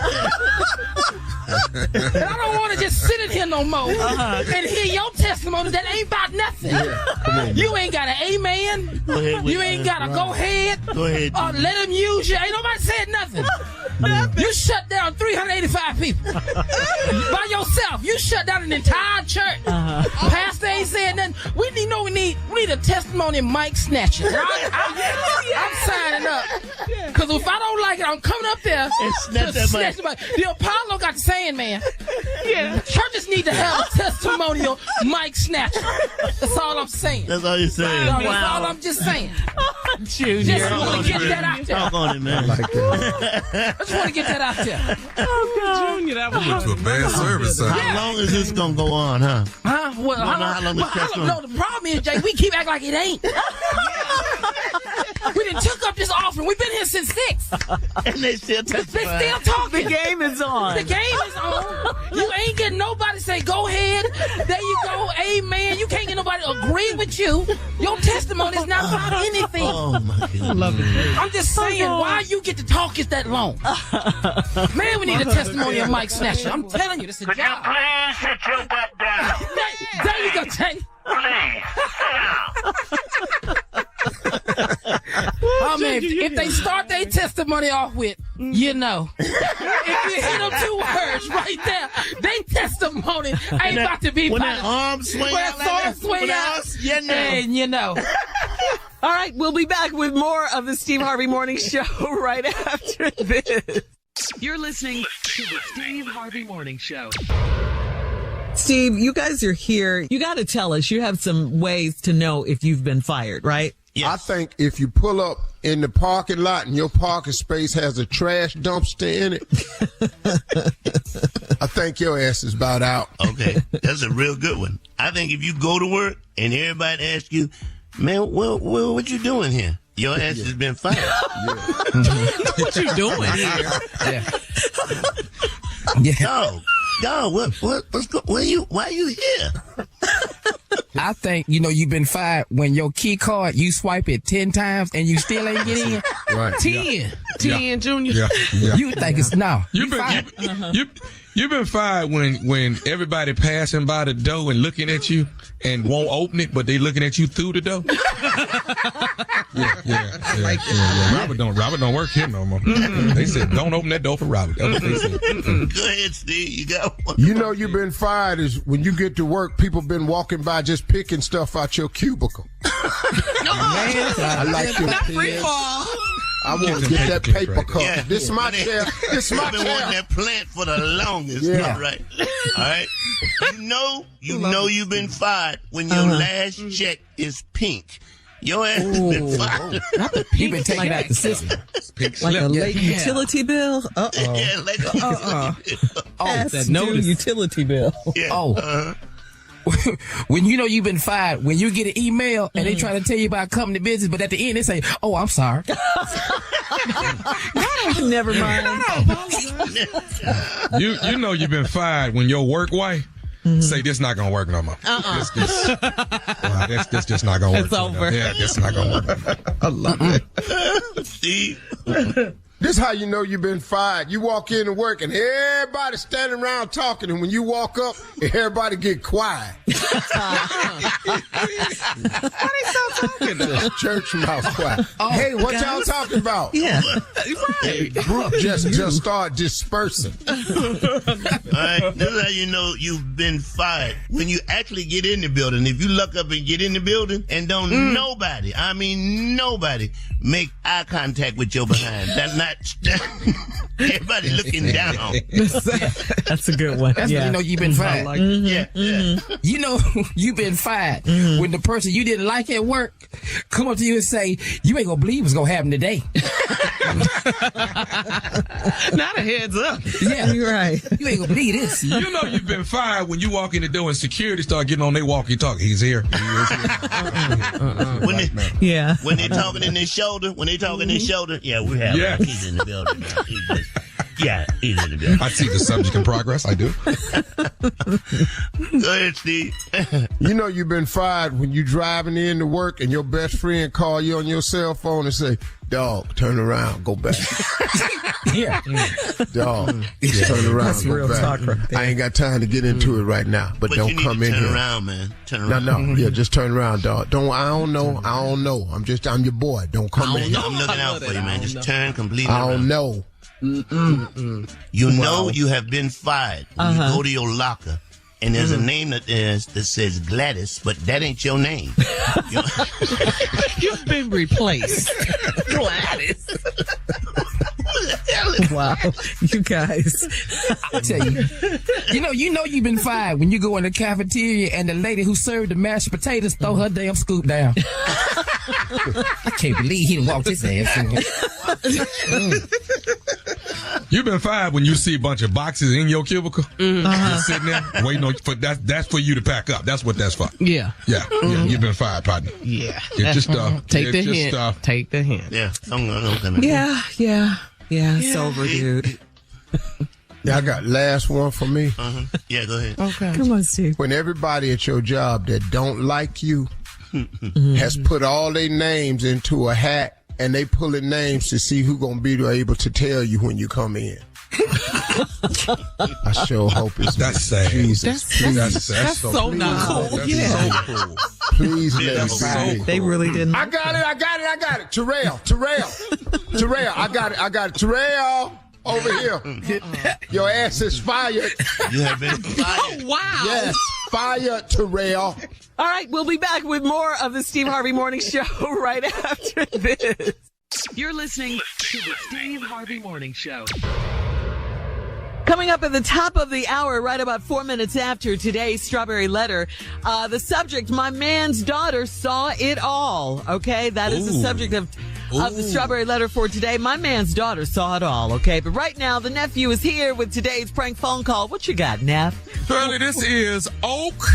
I don't want to just sit in here no more and hear your testimony that ain't about nothing. You ain't got an amen. You ain't got a go ahead. Go ahead. Let him use you. Ain't nobody said nothing. You shut down 385 people by yourself. You shut down an entire church. Pastor ain't saying nothing. We need a testimony, Mike Snatchers. I'm signing up because if I don't like it, I'm coming up there and snatch that mic. The Apollo got the saying, man. Yeah, church is need to have a testimonial Mike Snatcher. That's all I'm saying. That's all you're saying. That's all I'm just saying. Junior. Just want to get that out there. Talk on it, man. Like that. I just want to get that out there. Oh, God. Junior, that was To a bad service, son. How long is this gonna go on, huh? Huh? Well, how long this test going? No, the problem is, Jay, we keep acting like it ain't. We done took up this offering. We've been here since 6. And they still They testifying. still talking. The game is on. The game is on. You ain't getting nobody say, go ahead. There you go. Amen. You can't get nobody to agree with you. Your testimony is not about anything. Oh, my God. I love it. I'm just saying, why you get to talk is that long? Man, we need a testimony of Mike Snatcher. I'm telling you, this is a job. Please sit your butt down. There you go, Jay. Oh, man, if they start their testimony off with, you know, if you hit them 2 words right there, they testimony ain't about to be when about that arm swing when out, that arm swing out, you know. and you know. All right, we'll be back with more of the Steve Harvey Morning Show right after this. You're listening to the Steve Harvey Morning Show. Steve, you guys are here. You got to tell us, you have some ways to know if you've been fired, right? Yes. I think if you pull up in the parking lot and your parking space has a trash dumpster in it, I think your ass is about out. Okay, that's a real good one. I think if you go to work and everybody asks you, man, what you doing here? Your ass has been fired. What you doing here? Why are you here? I think, you've been fired when your key card, you swipe it 10 times and you still ain't get in. Right. 10, Junior. Yeah. You think it's no. You've been fired when everybody passing by the door and looking at you and won't open it, but they looking at you through the door. Yeah. Robert don't work here no more. They said don't open that door for Robert. That's what they said. Go ahead, Steve. You got one. You know you've been fired is when you get to work, people been walking by just picking stuff out your cubicle. I like your pen. I want to get that paper cup. Yeah. This is my chair. This is my I've been wanting chair. that plant for the longest. Yeah. All right. All right. You know you've been fired when your last check is pink. Your ass has been fired. You've been taking out the system. Like a late utility bill? Uh-oh. Yeah, like Past due utility bill. Yeah. When you've been fired, when you get an email and they try to tell you about company business, but at the end they say, "Oh, I'm sorry." Never mind. You know you've been fired when your work wife say this not gonna work no more. This just not gonna work. It's over. Yeah, this not gonna work. I love it. Steve. This is how you know you've been fired. You walk in to work and everybody's standing around talking, and when you walk up, everybody get quiet. Why they still talking though? Church mouse quiet. Hey, what y'all talking about? Yeah. Group just start dispersing. All right. This is how you know you've been fired. When you actually get in the building. If you look up and get in the building and don't nobody make eye contact with your behind. That's not everybody looking down. That's a good one. That's when you know you've been fired. Yeah. You know you've been fired when the person you didn't like at work come up to you and say, "You ain't gonna believe what's gonna happen today." Not a heads up. Yeah, You're right. you ain't gonna believe this. You know you've been fired when you walk in the door and security start getting on their walkie-talkie. He's here. He is here. When they talking in their shoulder, yeah, we have he's in the building now. He's in the building. I see the subject in progress. I do. Go ahead, Steve. You know you've been fired when you driving in to work and your best friend call you on your cell phone and say, "Dog, turn around, go back." Yeah. Dog, turn around, That's go real back. talk right there. I ain't got time to get into it right now, but don't you need come to in turn here. around, man. Turn around. No, yeah, just turn around, dog. I don't know. I'm your boy. Don't come in here. I'm looking out for you, man. Just turn completely I around. don't know. You know you have been fired when you go to your locker and there's a name that says Gladys, but that ain't your name. You've been replaced. Gladys. Wow, you guys. I tell you, you know you've been fired when you go in the cafeteria and the lady who served the mashed potatoes throw her damn scoop down. I can't believe he didn't walk his ass in here. You've been fired when you see a bunch of boxes in your cubicle. Just sitting there waiting on for that's for you to pack up. That's what that's for. Yeah. Yeah. You've been fired, partner. Yeah. It's just stuff. Take the hint. Take the hint. Yeah. Yeah. It's over, dude. Yeah, I got last one for me. Yeah, go ahead. Okay. Come on, Steve. When everybody at your job that don't like you has put all their names into a hat and they pulling names to see who gonna be able to tell you when you come in. I sure hope it's that's sad. Jesus. That's so not cool. cool. That's Yeah. so cool. Please let me so be. cool. They really didn't. I got it. Terrell. I got it. Terrell, over here. Your ass is fired. You have been fired. Oh, wow. Yes, fired, Terrell. All right, we'll be back with more of the Steve Harvey Morning Show right after this. You're listening to the Steve Harvey Morning Show. Coming up at the top of the hour, right about 4 minutes after today's Strawberry Letter, the subject, my man's daughter saw it all. Okay, that is the subject of the Strawberry Letter for today. My man's daughter saw it all. Okay, but right now the nephew is here with today's prank phone call. What you got, Neff? Shirley, this is Oak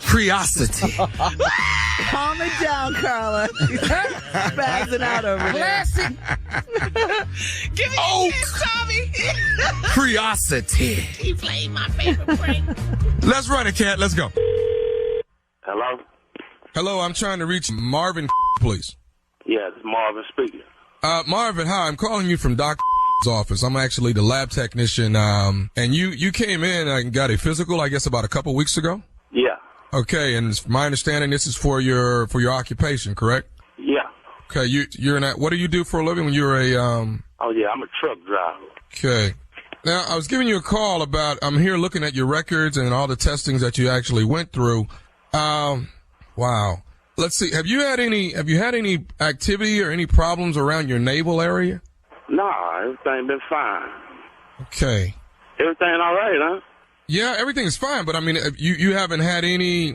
Curiosity. Calm it down, Carla. She's spazzing out over there. Give me Oak Tommy. Curiosity. He played my favorite prank. Let's run it, cat. Let's go. Hello? Hello, I'm trying to reach Marvin, please. Yeah, it's Marvin speaking. Marvin, hi. I'm calling you from Doc's office. I'm actually the lab technician. And you came in and got a physical, I guess, about a couple weeks ago. Yeah. Okay, and it's my understanding this is for your occupation, correct? Yeah. Okay, you're in that. What do you do for a living when you're a Oh yeah, I'm a truck driver. Okay. Now I was giving you a call about. I'm here looking at your records and all the testings that you actually went through. Wow. Let's see. Have you had any activity or any problems around your navel area? Nah, everything been fine. Okay. Everything all right, huh? Yeah, everything's fine, but I mean, you haven't had any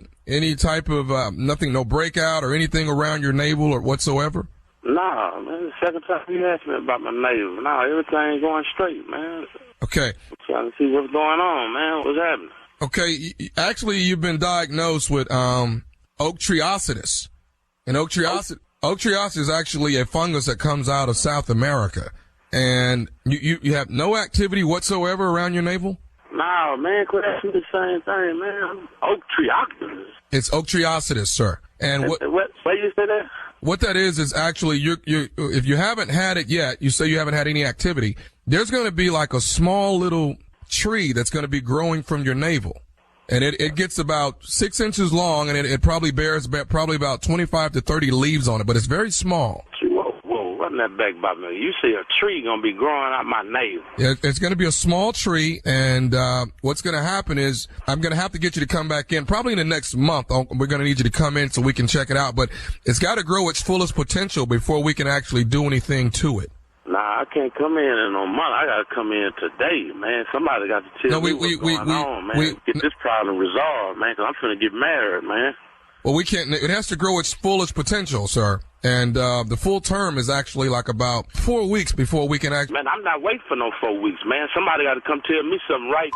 type of nothing, no breakout or anything around your navel or whatsoever? Nah, man, the second time you asked me about my navel. Nah, everything going straight, man. Okay. I'm trying to see what's going on, man. What's happening? Okay, actually, you've been diagnosed with Oaktriocetus. And Oaktriocetus is actually a fungus that comes out of South America. And you have no activity whatsoever around your navel? Nah, man, quit asking the same thing, man. Oaktriocetus. It's Oaktriocetus, sir. And what you say that? What that is actually you if you haven't had it yet, you say you haven't had any activity, there's going to be like a small little tree that's going to be growing from your navel. And it gets about 6 inches long, and it probably bears probably about 25 to 30 leaves on it, but it's very small. Whoa, run that back by me. You see a tree going to be growing out my navel. It's going to be a small tree, and what's going to happen is I'm going to have to get you to come back in probably in the next month. We're going to need you to come in so we can check it out, but it's got to grow its fullest potential before we can actually do anything to it. Nah, I can't come in a month. I got to come in today, man. Somebody got to tell me what's going on, man. Get this problem resolved, man, because I'm finna get married, man. Well, we can't. It has to grow its fullest potential, sir. And the full term is actually like about 4 weeks before we can actually. Man, I'm not waiting for no 4 weeks, man. Somebody got to come tell me something right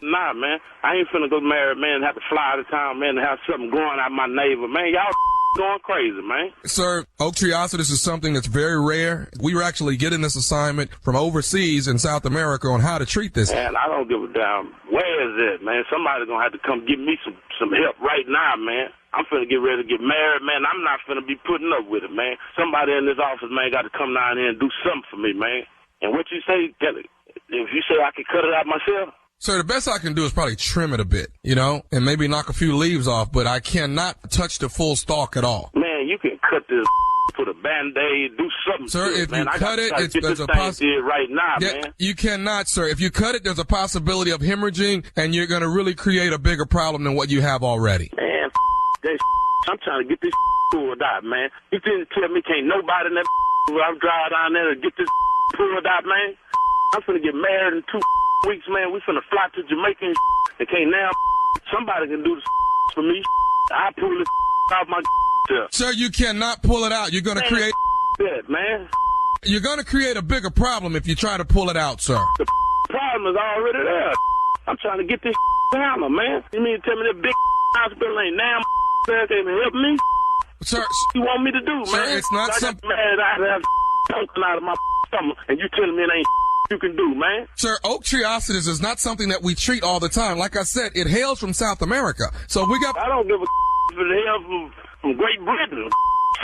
now, man. I ain't finna go married, man, and have to fly out of town, man, and have something growing out my navel, man. Y'all going crazy, man. Sir, Oaktriocetus is something that's very rare. We were actually getting this assignment from overseas in South America on how to treat this. Man, I don't give a damn. Where is it, man? Somebody gonna have to come give me some help right now, man. I'm finna get ready to get married, man. I'm not finna be putting up with it, man. Somebody in this office, man, got to come down here and do something for me, man. And what you say, if you say I can cut it out myself? Sir, the best I can do is probably trim it a bit, and maybe knock a few leaves off, but I cannot touch the full stalk at all. Man, you can cut this, put a Band-Aid, do something. Sir, if you cut it, there's a possibility right now, man. You cannot, sir. If you cut it, there's a possibility of hemorrhaging, and you're going to really create a bigger problem than what you have already. Man, that I'm trying to get this pulled out, man. You didn't tell me can't nobody in that I'm driving down there to get this pulled out, man. I'm finna get married in 2 weeks, man. We finna fly to Jamaica and can't now. Somebody can do this for me. I pull this out my self. Sir, you cannot pull it out. You're gonna create that, man. You're gonna create a bigger problem if you try to pull it out, sir. The problem is already there. I'm trying to get this down, man. You mean to tell me that big hospital ain't now can't even help me? Sir, you want me to do, sir, man? it's not something. Man, I have something out of my stomach, and you telling me it ain't you can do, man. Sir, oak treeocetus is not something that we treat all the time. Like I said, it hails from South America. So we got. I don't give a if it hails from Great Britain.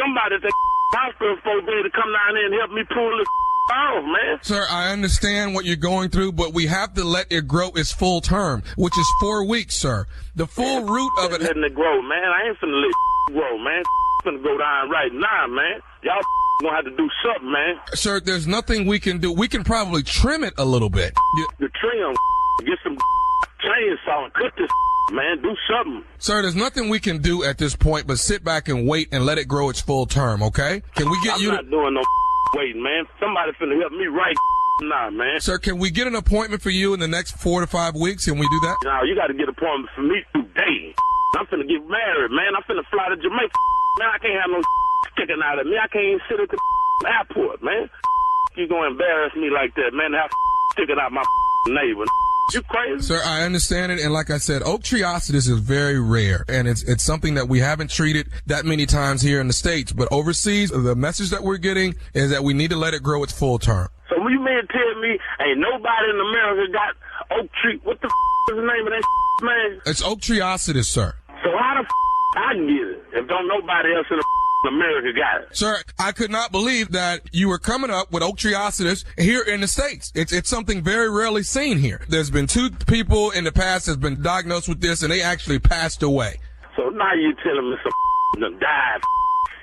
Somebody at the hospital folks there to come down there and help me pull this off, man. Sir, I understand what you're going through, but we have to let it grow its full term, which is 4 weeks, sir. The full root of it. Letting it grow, man. I ain't finna let it grow, man. Finna go down right now, man. Y'all gonna have to do something, man. Sir, there's nothing we can do. We can probably trim it a little bit. The trim, get some chainsaw and cut this, man. Do something. Sir, there's nothing we can do at this point but sit back and wait and let it grow its full term, okay? Can we get I'm not doing no waiting, man. Somebody finna help me right now, man. Sir, can we get an appointment for you in the next 4 to 5 weeks? Can we do that? No, you got to get an appointment for me today. I'm finna get married, man. I'm finna fly to Jamaica. Man, I can't have no sticking out of me. I can't even sit at the airport, man. You gonna embarrass me like that, man? Have sticking out my neighbor. You crazy? Sir, I understand it, and like I said, oak treeocetus is very rare, and it's something that we haven't treated that many times here in the States. But overseas, the message that we're getting is that we need to let it grow its full term. So you mean to tell me ain't nobody in America got oak tree? What the is the name of that man? It's oak treeocetus, sir. So how the I can get it if don't nobody else in America got it? Sir, I could not believe that you were coming up with oak treeocetus here in the States. It's something very rarely seen here. There's been 2 people in the past that's been diagnosed with this, and they actually passed away. So now you telling me some done died,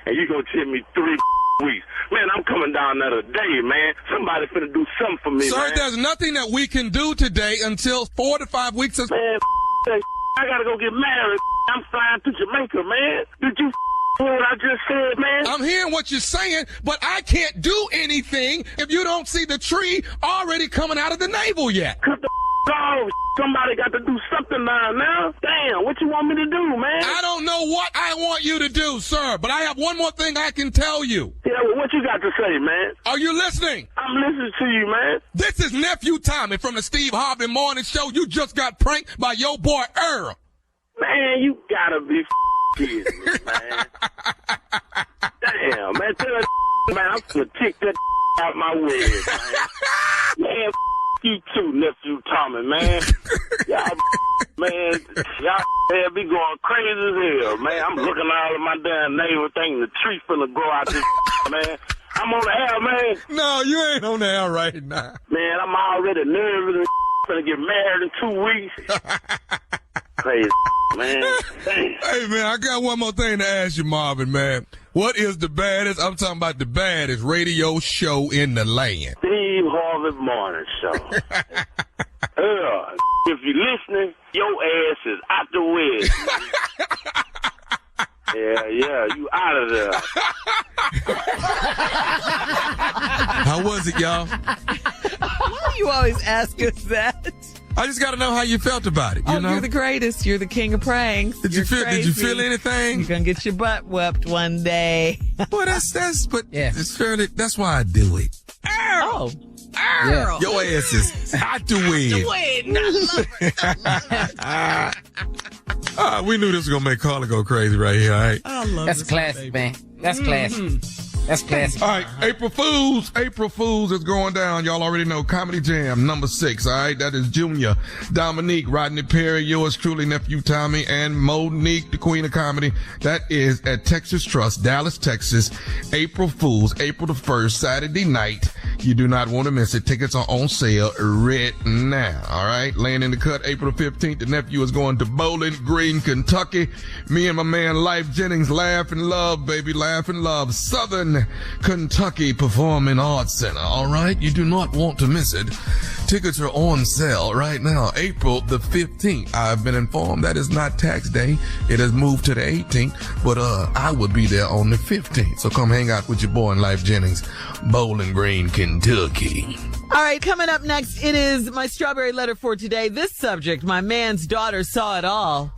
and you gonna tell me 3 weeks? Man, I'm coming down there today, man. Somebody finna do something for me, sir, man. There's nothing that we can do today until 4 to 5 weeks. Man, I gotta go get married. I'm flying to Jamaica, man. Did you hear what I just said, man? I'm hearing what you're saying, but I can't do anything if you don't see the tree already coming out of the navel yet. Cut the off. Somebody got to do something now. Damn, what you want me to do, man? I don't know what I want you to do, sir, but I have one more thing I can tell you. Yeah, well, what you got to say, man? Are you listening? I'm listening to you, man. This is Nephew Tommy from the Steve Harvey Morning Show. You just got pranked by your boy Earl. Man, you gotta be kidding me, man. Damn, man, tell that man, I'm gonna kick that out my wig, man. Man, you too, Nephew Tommy, man. Y'all have me going crazy as hell, man. I'm looking all of my damn neighbor thinking the tree finna grow out this, man. I'm on the air, man. No, you ain't on the air right now. Man, I'm already nervous and finna get married in 2 weeks. Crazy, man. Dang. Hey, man, I got one more thing to ask you, Marvin, man. What is the baddest, I'm talking about the baddest radio show in the land? Steve Harvey Morning Show. If you're listening, your ass is out the way. Yeah, you out of there. How was it, y'all? Why do you always ask us that? I just got to know how you felt about it. You know? You're the greatest. You're the king of pranks. Did you feel anything? You're gonna get your butt whooped one day. Well, it's fairly. That's why I do it. Earl. Yeah. Your ass is out the way. We knew this was gonna make Carla go crazy right here. All right. That's classic, man. That's classic. That's classic. All right, April Fools is going down. Y'all already know. Comedy Jam, number 6, all right? That is Junior, Dominique, Rodney Perry, yours truly, Nephew Tommy, and Monique, the queen of comedy. That is at Texas Trust, Dallas, Texas. April Fools, April the 1st, Saturday night. You do not want to miss it. Tickets are on sale right now, all right? Laying in the cut, April the 15th, the nephew is going to Bowling Green, Kentucky. Me and my man, Life Jennings, laugh and love, baby, laugh and love. Southern Kentucky Performing Arts Center, all right? You do not want to miss it. Tickets are on sale right now, April the 15th. I've been informed that is not tax day. It has moved to the 18th, but I will be there on the 15th. So come hang out with your boy in Life Jennings, Bowling Green, Kentucky. All right, coming up next, it is my strawberry letter for today. This subject, my man's daughter saw it all.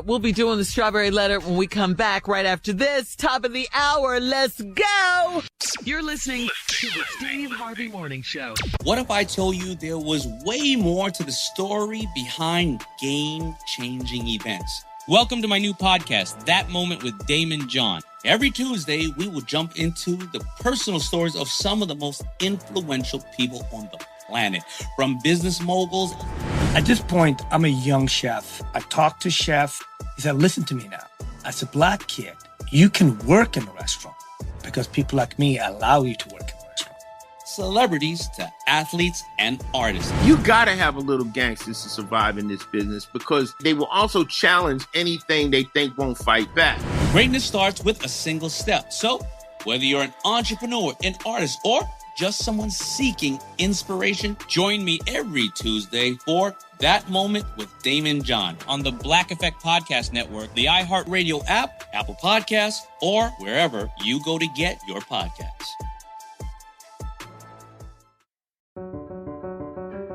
We'll be doing the strawberry letter when we come back right after this. Top of the hour. Let's go. You're listening to the Steve Harvey Morning Show. What if I told you there was way more to the story behind game-changing events? Welcome to my new podcast, That Moment with Damon John. Every Tuesday, we will jump into the personal stories of some of the most influential people on the planet, from business moguls. At this point, I'm a young chef. I talked to chef. He said, listen to me now. As a black kid, you can work in a restaurant because people like me allow you to work in a restaurant. Celebrities to athletes and artists. You gotta have a little gangsters to survive in this business because they will also challenge anything they think won't fight back. Greatness starts with a single step. So, whether you're an entrepreneur, an artist, or just someone seeking inspiration, join me every Tuesday for That Moment with Damon John on the Black Effect Podcast Network, the iHeartRadio app, Apple Podcasts, or wherever you go to get your podcasts.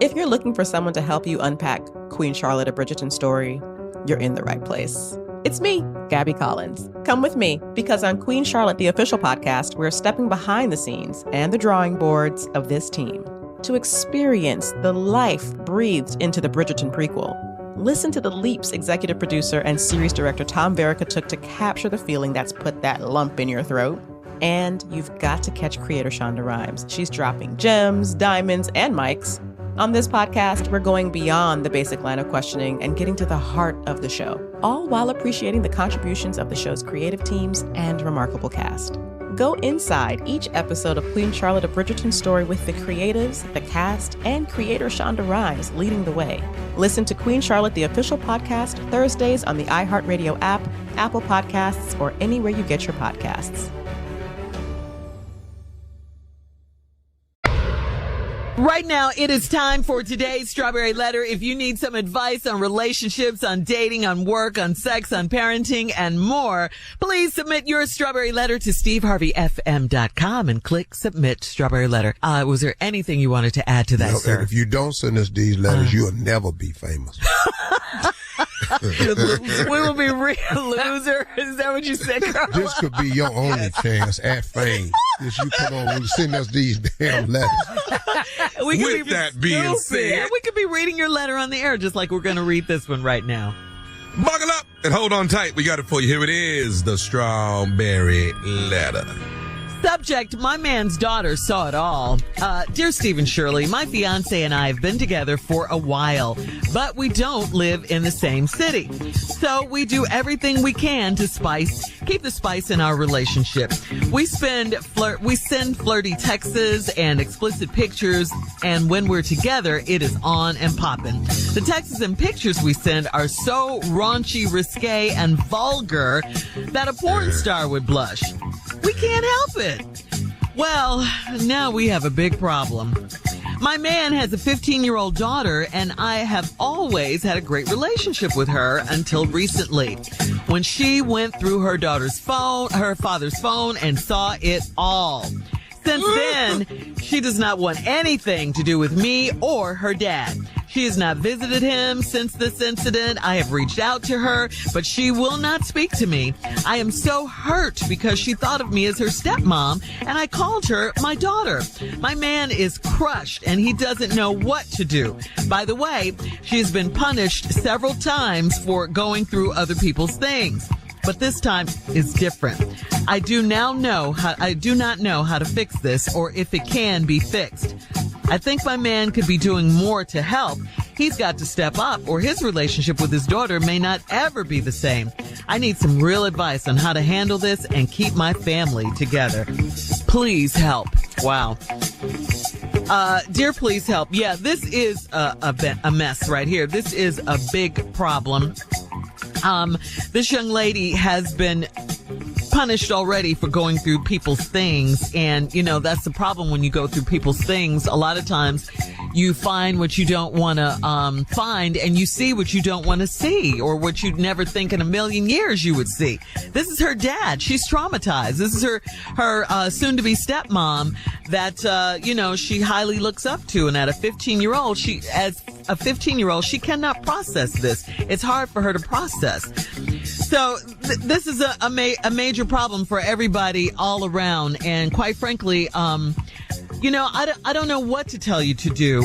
If you're looking for someone to help you unpack Queen Charlotte of Bridgerton's story, you're in the right place. It's me, Gabby Collins. Come with me, because on Queen Charlotte, the official podcast, we're stepping behind the scenes and the drawing boards of this team to experience the life breathed into the Bridgerton prequel. Listen to the leaps executive producer and series director Tom Verica took to capture the feeling that's put that lump in your throat. And you've got to catch creator Shonda Rhimes. She's dropping gems, diamonds, and mics. On this podcast, we're going beyond the basic line of questioning and getting to the heart of the show, all while appreciating the contributions of the show's creative teams and remarkable cast. Go inside each episode of Queen Charlotte of Bridgerton's story with the creatives, the cast, and creator Shonda Rhimes leading the way. Listen to Queen Charlotte, the official podcast, Thursdays on the iHeartRadio app, Apple Podcasts, or anywhere you get your podcasts. Right now, it is time for today's Strawberry Letter. If you need some advice on relationships, on dating, on work, on sex, on parenting, and more, please submit your Strawberry Letter to steveharveyfm.com and click Submit Strawberry Letter. Was there anything you wanted to add to that, sir? If you don't send us these letters, you'll never be famous. We will be real losers. Is that what you said, Carl? This could be your only chance at fame. If you come on and send us these damn letters. With that being said, we could be reading your letter on the air, just like we're going to read this one right now. Buckle up and hold on tight. We got it for you. Here it is, the Strawberry Letter. Subject, my man's daughter saw it all. Dear Steve and Shirley, my fiance and I have been together for a while, but we don't live in the same city. So we do everything we can to keep the spice in our relationship. We send flirty texts and explicit pictures, and when we're together, it is on and popping. The texts and pictures we send are so raunchy, risque, and vulgar that a porn star would blush. We can't help it. Well, now we have a big problem. My man has a 15-year-old daughter, and I have always had a great relationship with her until recently, when she went through her father's phone, and saw it all. Since then, she does not want anything to do with me or her dad. She has not visited him since this incident. I have reached out to her, but she will not speak to me. I am so hurt because she thought of me as her stepmom, and I called her my daughter. My man is crushed, and he doesn't know what to do. By the way, she has been punished several times for going through other people's things. But this time is different. I do not know how to fix this, or if it can be fixed. I think my man could be doing more to help. He's got to step up, or his relationship with his daughter may not ever be the same. I need some real advice on how to handle this and keep my family together. Please help. Wow. Dear, please help. Yeah, this is a mess right here. This is a big problem. This young lady has been punished already for going through people's things. And, that's the problem when you go through people's things. A lot of times you find what you don't want to find, and you see what you don't want to see, or what you'd never think in a million years you would see. This is her dad. She's traumatized. This is her soon-to-be stepmom that, she highly looks up to. And as a 15-year-old, she cannot process this. It's hard for her to process. So this is a major problem for everybody all around. And quite frankly, I don't know what to tell you to do.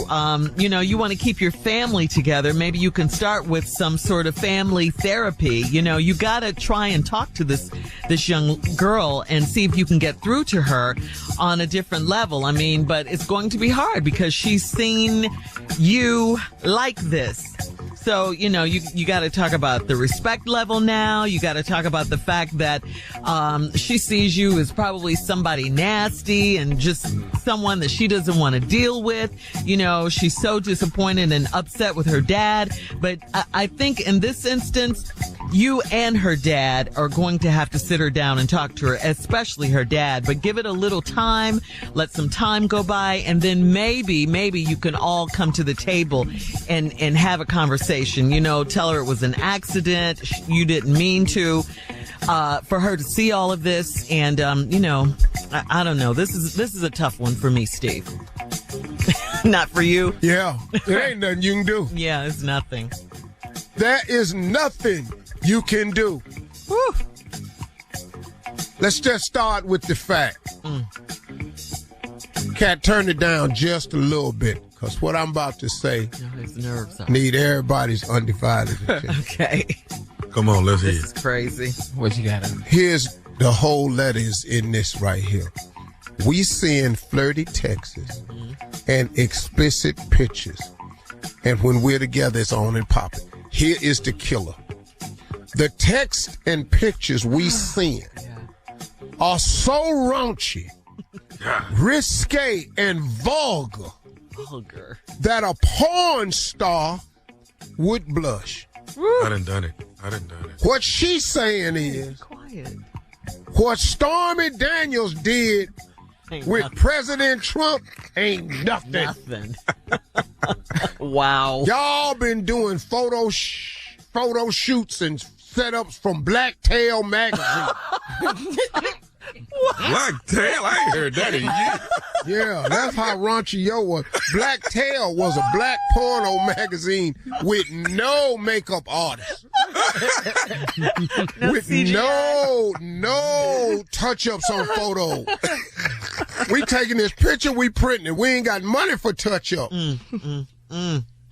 You want to keep your family together. Maybe you can start with some sort of family therapy. You got to try and talk to this young girl and see if you can get through to her on a different level. But it's going to be hard because she's seen you like this. So, you got to talk about the respect level now. You got to talk about the fact that she sees you as probably somebody nasty and just someone that she doesn't want to deal with. She's so disappointed and upset with her dad. But I think in this instance, you and her dad are going to have to sit her down and talk to her, especially her dad. But give it a little time, let some time go by, and then maybe you can all come to the table and have a conversation. Tell her it was an accident. You didn't mean to. For her to see all of this, and I don't know. This is a tough one for me, Steve. Not for you. Yeah, there ain't nothing you can do. Yeah, it's nothing. There is nothing you can do. Whew. Let's just start with the fact. Cat, turn it down just a little bit, because what I'm about to say his nerves are. Need everybody's undivided attention. Okay. Come on, let's hear it. This is crazy. What you got? Here's the whole letters in this right here. We send flirty texts and explicit pictures. And when we're together, it's on and popping. Here is the killer. The text and pictures we send are so raunchy, risque, and vulgar that a porn star would blush. I done it. What she's saying is, what Stormy Daniels did with President Trump ain't nothing. Wow. Y'all been doing photo shoots and setups from Blacktail magazine. Blacktail? I ain't heard that in years. Yeah, that's how raunchy yo was. Blacktail was a black porno magazine with no makeup artist. With no touch-ups on photos. We taking this picture, we printing it. We ain't got money for touch-up.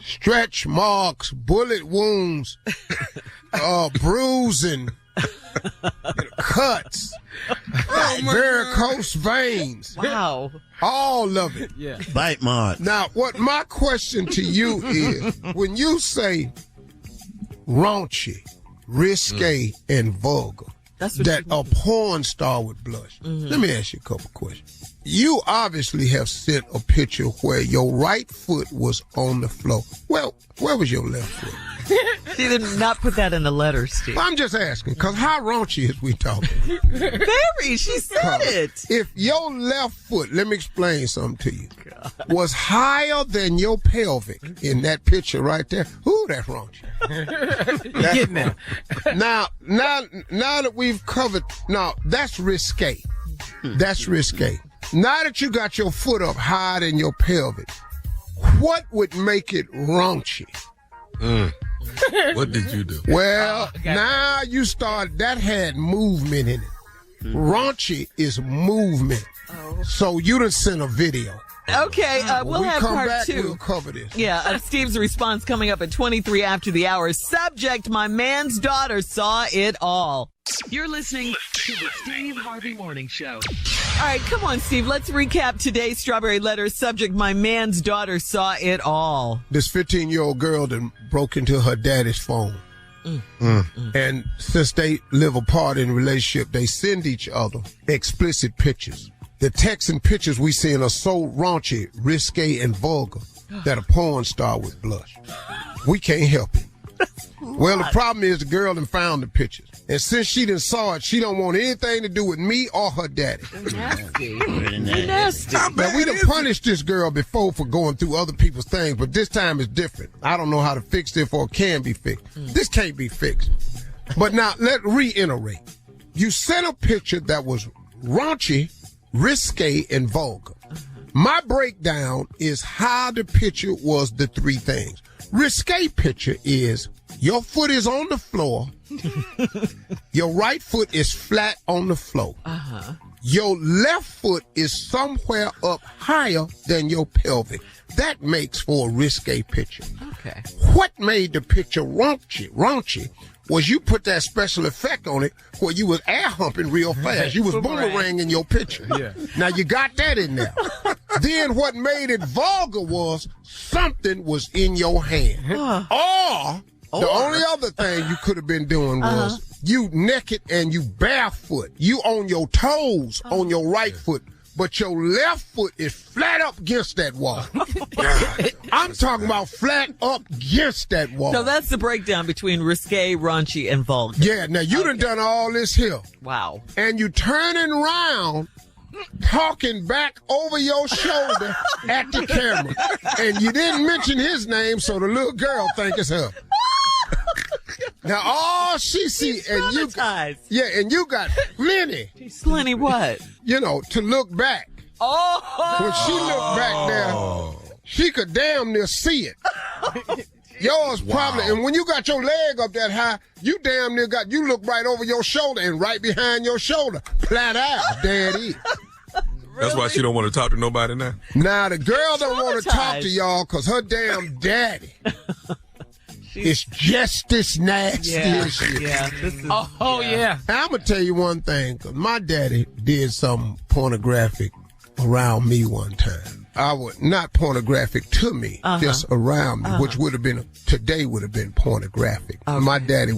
Stretch marks, bullet wounds, bruising, cuts, varicose veins. Wow. All of it. Yeah. Bite marks. Now, what my question to you is, when you say raunchy, risque, and vulgar, that a porn star would blush. Let me ask you a couple questions. You obviously have sent a picture where your right foot was on the floor. Well, where was your left foot? She did not put that in the letter, Steve. I'm just asking, because how raunchy is we talking? Very, she said it. If your left foot, let me explain something to you, was higher than your pelvic in that picture right there, ooh, that's raunchy. You're getting there. Now that we've covered, that's risque. That's risque. Now that you got your foot up higher than your pelvic, what would make it raunchy? What did you do? Well, now you start, that had movement in it. Raunchy is movement. So you done sent a video. Okay, we'll have part back, 2. We'll cover this. Yeah, Steve's response coming up at 23 after the hour. Subject, my man's daughter saw it all. You're listening to the Steve Harvey Morning Show. All right, come on, Steve. Let's recap today's Strawberry Letter. Subject, my man's daughter saw it all. This 15-year-old girl that broke into her daddy's phone. And since they live apart in a relationship, they send each other explicit pictures. The texts and pictures we send are so raunchy, risque, and vulgar that a porn star would blush. We can't help it. Well, the problem is the girl done found the pictures. And since she done saw it, she don't want anything to do with me or her daddy. Nasty. Nasty. Now, we done punished this girl before for going through other people's things, but this time it's different. I don't know how to fix it or it can be fixed. This can't be fixed. But now, let's reiterate. You sent a picture that was raunchy, risque, and vulgar. My breakdown is how the picture was the three things. Risque picture is your foot is on the floor. Your right foot is flat on the floor. Your left foot is somewhere up higher than your pelvic. That makes for a risque picture. Okay. What made the picture raunchy was you put that special effect on it where you was air humping real fast. You was boomeranging your picture. Yeah. Now you got that in there. Then what made it vulgar was something was in your hand. Or the only other thing you could have been doing was you naked and you barefoot. You on your toes on your right foot, but your left foot is flat up against that wall. I'm talking about flat up against that wall. So that's the breakdown between risque, raunchy, and vulgar. Yeah, now you done all this here. Wow. And you turning around, talking back over your shoulder at the camera. And you didn't mention his name, so the little girl think it's her. Now all she see, and you got plenty. Plenty what? You know, to look back. When she looked back there, she could damn near see it. Yours probably, and when you got your leg up that high, you damn near you look right over your shoulder and right behind your shoulder. Flat out, there it is. That's why she don't want to talk to nobody now. Now the girl don't want to talk to y'all because her damn daddy is just as nasty as shit. Yeah. Yeah. I'm going to tell you one thing, because my daddy did something pornographic around me one time. Not pornographic to me, just around me, which would have been, today would have been pornographic. Okay. My daddy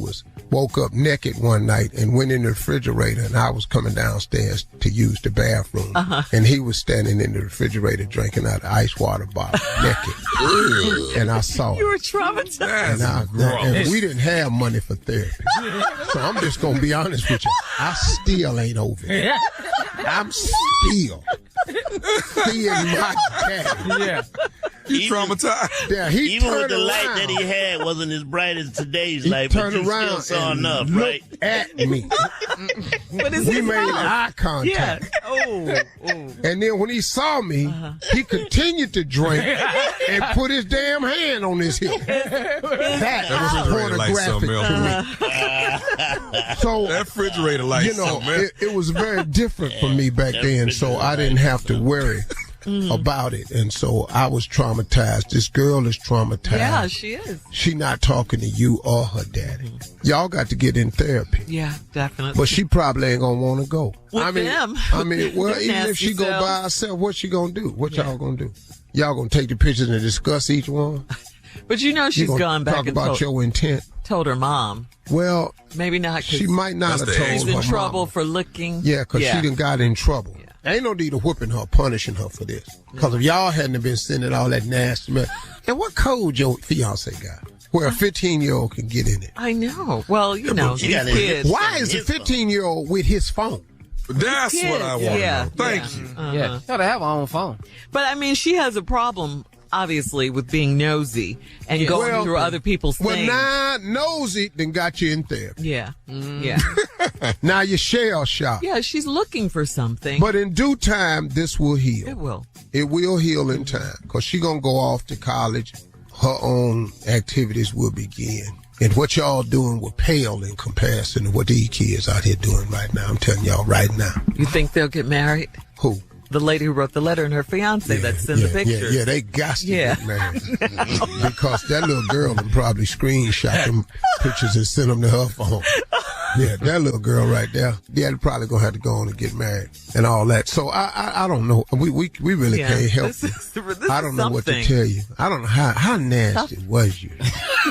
woke up naked one night and went in the refrigerator, and I was coming downstairs to use the bathroom. And he was standing in the refrigerator drinking out of ice water bottle, naked. And I saw it. You were traumatized. And we didn't have money for therapy. So I'm just going to be honest with you. I still ain't over it. I'm still seeing my daddy. Yeah. He's traumatized. Yeah, he even with the around. light that he had wasn't as bright as today's light, He but turned you around still saw and enough, looked right? at me. What is We made eye contact. Yeah. And then when he saw me, he continued to drink and put his damn hand on his hip. That was pornographic to me. So that refrigerator light, it was very different for me back then, so I didn't have to worry about it. And so I was traumatized. This girl is traumatized. Yeah, she is. She not talking to you or her daddy. Y'all got to get in therapy. Yeah, definitely. But she probably ain't gonna want to go. With them. Well, even if she go by herself, what she gonna do? What y'all gonna do? Y'all gonna take the pictures and discuss each one? But she's gone back talk and about your intent. Told her mom. Well, maybe not. She might not have told her. She's in trouble mama. for looking. Yeah, because she done got in trouble. Yeah. Ain't no need of whipping her, punishing her for this. Because if y'all hadn't been sending all that nasty mess. And what code your fiance got? Where a 15-year-old can get in it. I know. Well, these kids. Why is a 15-year-old with his phone? That's what I want to know. Thank you. Yeah, gotta have her own phone. But I mean, she has a problem, obviously, with being nosy and going through other people's things. Well, nosy then got you in therapy. Yeah. Yeah. Now you're shell shocked. Yeah, she's looking for something. But in due time, this will heal. It will. It will heal in time, because she's going to go off to college. Her own activities will begin. And what y'all doing will pale in comparison to what these kids out here doing right now. I'm telling y'all right now. You think they'll get married? Who? The lady who wrote the letter and her fiance that's in the pictures. Yeah, they got to get married. Because that little girl will probably screenshot them pictures and send them to her phone. Yeah, that little girl right there. Yeah, they're probably going to have to go on and get married and all that. So I don't know. We really can't help you. I don't know what to tell you. I don't know how nasty was you.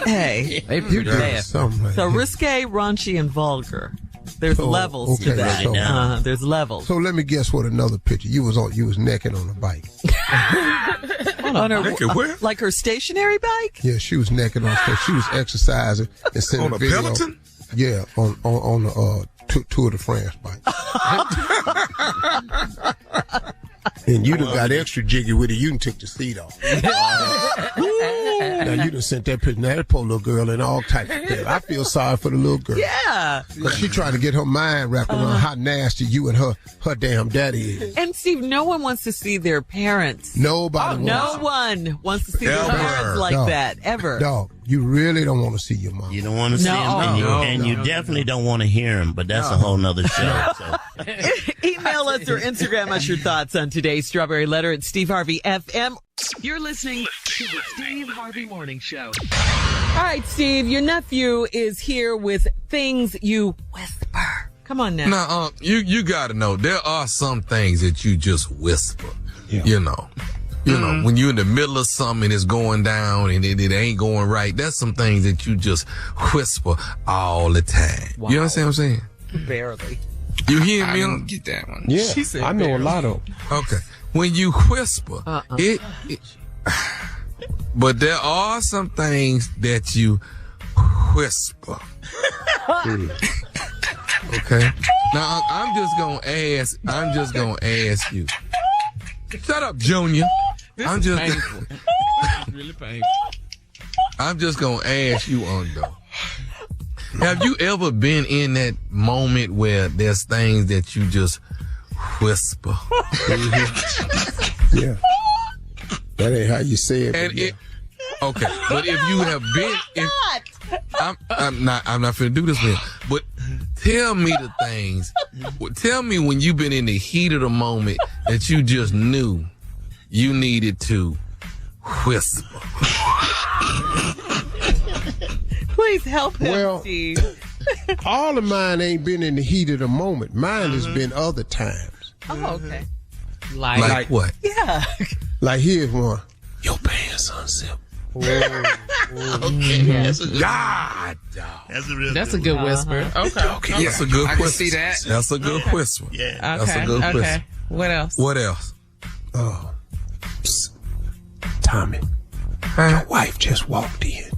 Hey, you did something. So risque, raunchy, and vulgar. There's levels to that. There's levels. So let me guess what another picture. You was naked on a bike. On her, Naked where? like her stationary bike? Yeah, she was naked on stage. She was exercising and sending On a video. Peloton? Yeah, on the Tour de France bike. And you done got extra jiggy with it. You done took the seat off. Now you done sent that picture. Now that poor little girl in all types of things. I feel sorry for the little girl. Yeah. Because she trying to get her mind wrapped around how nasty you and her damn daddy is. And Steve, no one wants to see their parents. Nobody wants No one wants to see their parents like Dog. that, ever. Dog, you really don't want to see your mom. You don't want to see him, and you definitely don't want to hear him, but that's a whole nother show. So. Email us or Instagram us your thoughts on today's Strawberry Letter at Steve Harvey FM. You're listening to the Steve Harvey Morning Show. All right, Steve, your nephew is here with things you whisper. Come on now. Now, you got to know, there are some things that you just whisper, you know. You know, when you're in the middle of something and it's going down and it ain't going right, there's some things that you just whisper all the time. Wow. You understand what I'm saying? Barely. You hear me? I didn't get that one. Yeah, I know a lot of them. Okay. When you whisper, but there are some things that you whisper. Okay. Now I'm just gonna ask you. Shut up, Junior. I'm just painful. Really painful. I'm just gonna ask you, Undo. Have you ever been in that moment where there's things that you just whisper? Yeah. That ain't how you say it. And okay, but if you have been, I'm not finna do this man. But tell me the things. Tell me when you've been in the heat of the moment that you just knew you needed to whisper. Please help him, Steve. All of mine ain't been in the heat of the moment. Mine has been other times. Oh, okay. Like what? Yeah. Like here's one. Your pants unzipped. Okay, that's a good God, That's a good whisper. Okay. That's a good I can whisper. see that. That's a good whisper. Yeah. That's a good whisper. Okay. What else? What else? Oh, psst. Tommy, your wife just walked in.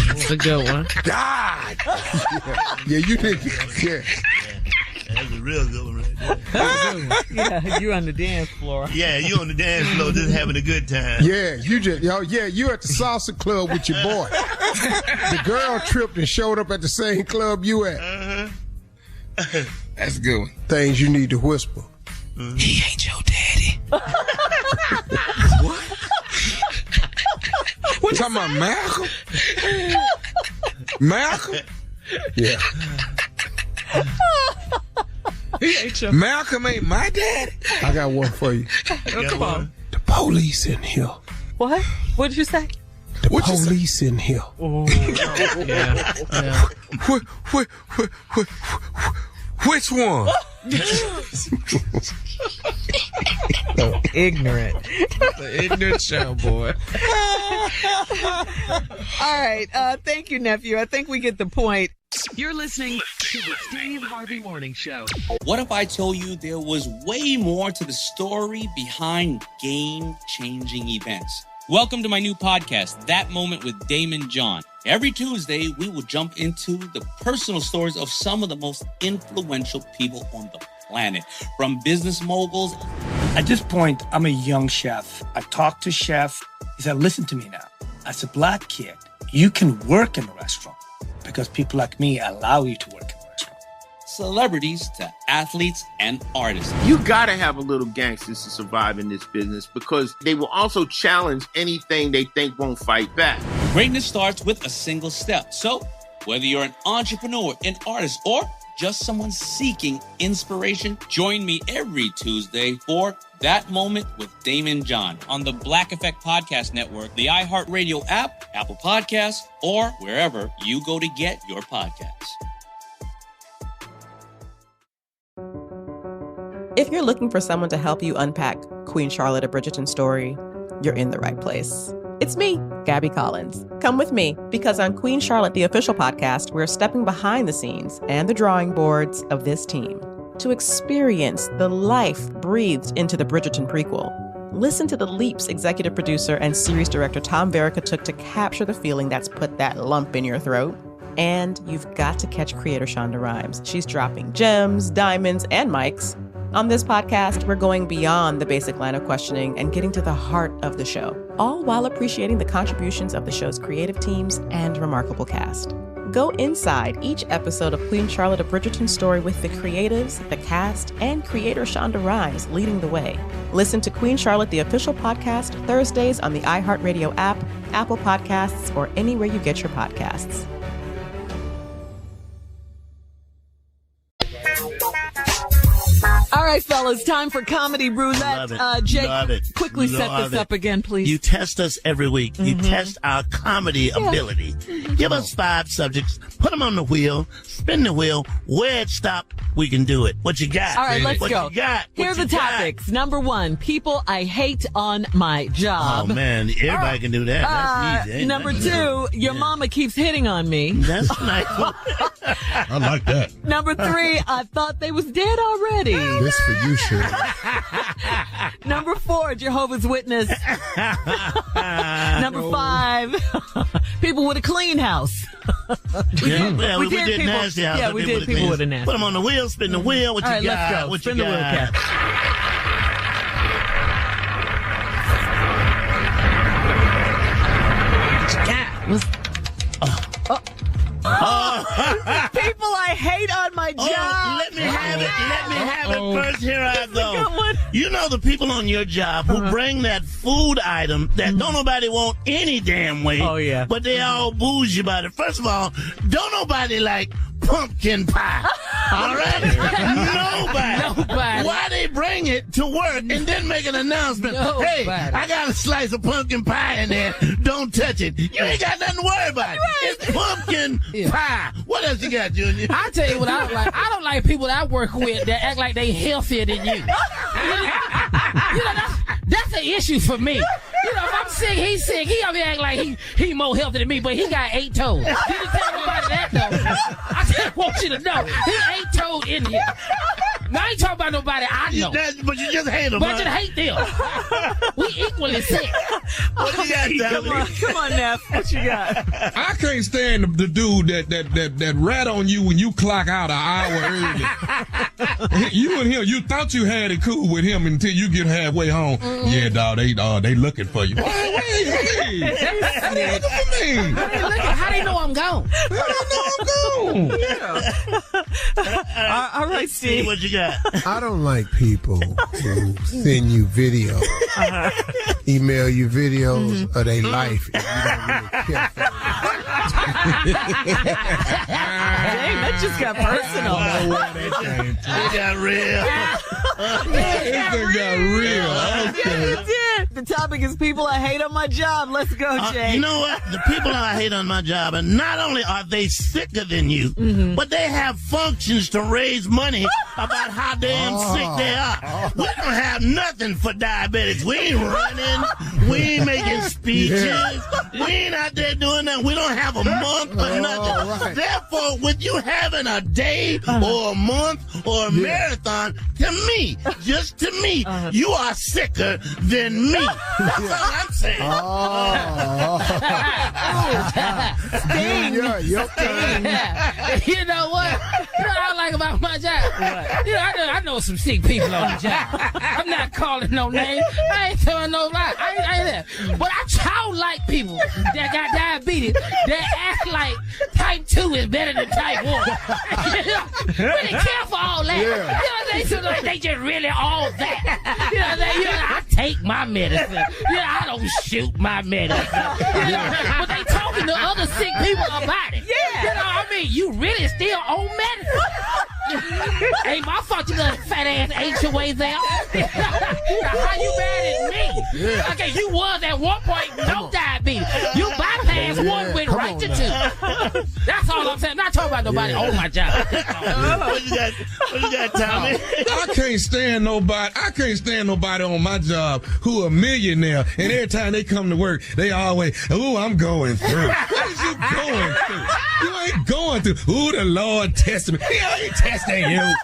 That's a good one. God. Yeah, you think? Yeah. That's a real good one right there. Yeah, you on the dance floor. Yeah, you on the dance floor just having a good time. Yeah, you at the salsa club with your boy. The girl tripped and showed up at the same club you at. That's a good one. Things you need to whisper. He ain't your daddy. What? What you talking about, Malcolm? Malcolm? Yeah. He ain't your Malcolm ain't my daddy. I got one for you. Come on. The police in here. What? What did you say? The police in here. Oh. Yeah. Which one? Ignorant. The ignorant show, boy. All right. Thank you, nephew. I think we get the point. You're listening to the Steve Harvey Morning Show. What if I told you there was way more to the story behind game-changing events? Welcome to my new podcast, That Moment with Damon John. Every Tuesday, we will jump into the personal stories of some of the most influential people on the planet, from business moguls. At this point, I'm a young chef. I talked to chef. He said, listen to me now. As a black kid, you can work in a restaurant because people like me allow you to work in a restaurant. Celebrities to athletes and artists. You gotta have a little gangsters to survive in this business because they will also challenge anything they think won't fight back. Greatness starts with a single step. So, whether you're an entrepreneur, an artist, or just someone seeking inspiration, join me every Tuesday for That Moment with Damon John on the Black Effect Podcast Network, the iHeartRadio app, Apple Podcasts, or wherever you go to get your podcasts. If you're looking for someone to help you unpack Queen Charlotte of Bridgerton's story, you're in the right place. It's me, Gabby Collins. Come with me, because on Queen Charlotte, the official podcast, we're stepping behind the scenes and the drawing boards of this team to experience the life breathed into the Bridgerton prequel. Listen to the leaps executive producer and series director Tom Verica took to capture the feeling that's put that lump in your throat. And you've got to catch creator Shonda Rhimes. She's dropping gems, diamonds, and mics. On this podcast, we're going beyond the basic line of questioning and getting to the heart of the show, all while appreciating the contributions of the show's creative teams and remarkable cast. Go inside each episode of Queen Charlotte, a Bridgerton story with the creatives, the cast, and creator Shonda Rhimes leading the way. Listen to Queen Charlotte, the official podcast, Thursdays on the iHeartRadio app, Apple Podcasts, or anywhere you get your podcasts. All right, fellas, time for Comedy Roulette. Love it. Jake, Love it. quickly set Love this up again, please. You test us every week. You test our comedy ability. Give us 5 subjects, put them on the wheel, spin the wheel. Where it stop, we can do it. What you got? All right, let's what go. You got? Here are the topics. Number 1, people I hate on my job. Oh, man. Everybody can do that. That's easy. Number 2, your mama keeps hitting on me. That's nice. I like that. Number 3, I thought they was dead already. This for you, sure. Number 4, Jehovah's Witness. Number 5, people with a clean house. we did nasty house. Yeah, we did people with a nasty. Put them on the wheel, spin the wheel. What All you right, got? let's go. What Spin you the wheel, got? Cat. People I hate on my job. Let me have it. Let me have it first. Here I go. You know the people on your job who bring that food item that don't nobody want any damn way. Oh, yeah. But they all bougie about it. First of all, don't nobody like pumpkin pie. All right? Nobody. Why they bring it to work and then make an announcement? Hey, I got a slice of pumpkin pie in there. Don't touch it. You ain't got nothing to worry about. It's pumpkin pie. What else you got, Junior? I tell you what I don't like. I don't like people that I work with that act like they healthier than you. You know, that's an issue for me. You know, if I'm sick, he's sick. He over here act like he more healthy than me, but he got 8 toes. You didn't tell nobody that though. I just want you to know he 8 toed in here. Now I ain't talking about nobody I know. But you just hate them. But I just hate them. We equally sick. What you got, Come on, Neff. What you got? I can't stand the dude that rat on you when you clock out an hour early. You and him, you thought you had it cool with him until you get halfway home. Yeah, dog, they looking for you. Hey, looking for me. How they know I'm gone? All right, Steve. What you got? I don't like people who send you videos, email you videos of their life, and you don't really care for Dang, that just got personal. It got real. It got real. Yeah, it did. The topic is people I hate on my job. Let's go, Jay. You know what? The people I hate on my job, and not only are they sicker than you, but they have functions to raise money about how damn sick they are. We don't have nothing for diabetics. We ain't running. We ain't making speeches. We ain't out there doing that. We don't have a month or nothing. Right. Therefore, with you having a day or a month or a marathon, to me, just to me, you are sicker than me. That's all I'm saying. Sting. Your turn. You know what? You know what I like about my job? You know, I know some sick people on the job. I'm not calling no names. I ain't telling no lie. I ain't there. But I don't like people that got diabetes that act like type 2 is better than type 1. Really care for all that. Yeah. You know, they feel like they just really all that. You know, I take my medicine. I don't shoot my medicine. But they talking to other sick people about it. Yeah. You know what I mean? You really still on medicine. Ain't my fault you little fat ass ate your way there. How you mad at me? Yeah. Okay, you was at one point no diabetes. You bypassed one, went right to 2. That's all I'm saying. I'm not talking about nobody on my job. What you got, Tommy? I can't stand nobody on my job who a millionaire, and every time they come to work, they always, I'm going through. What is you going through? You ain't going through. The Lord tested me. He ain't testing you.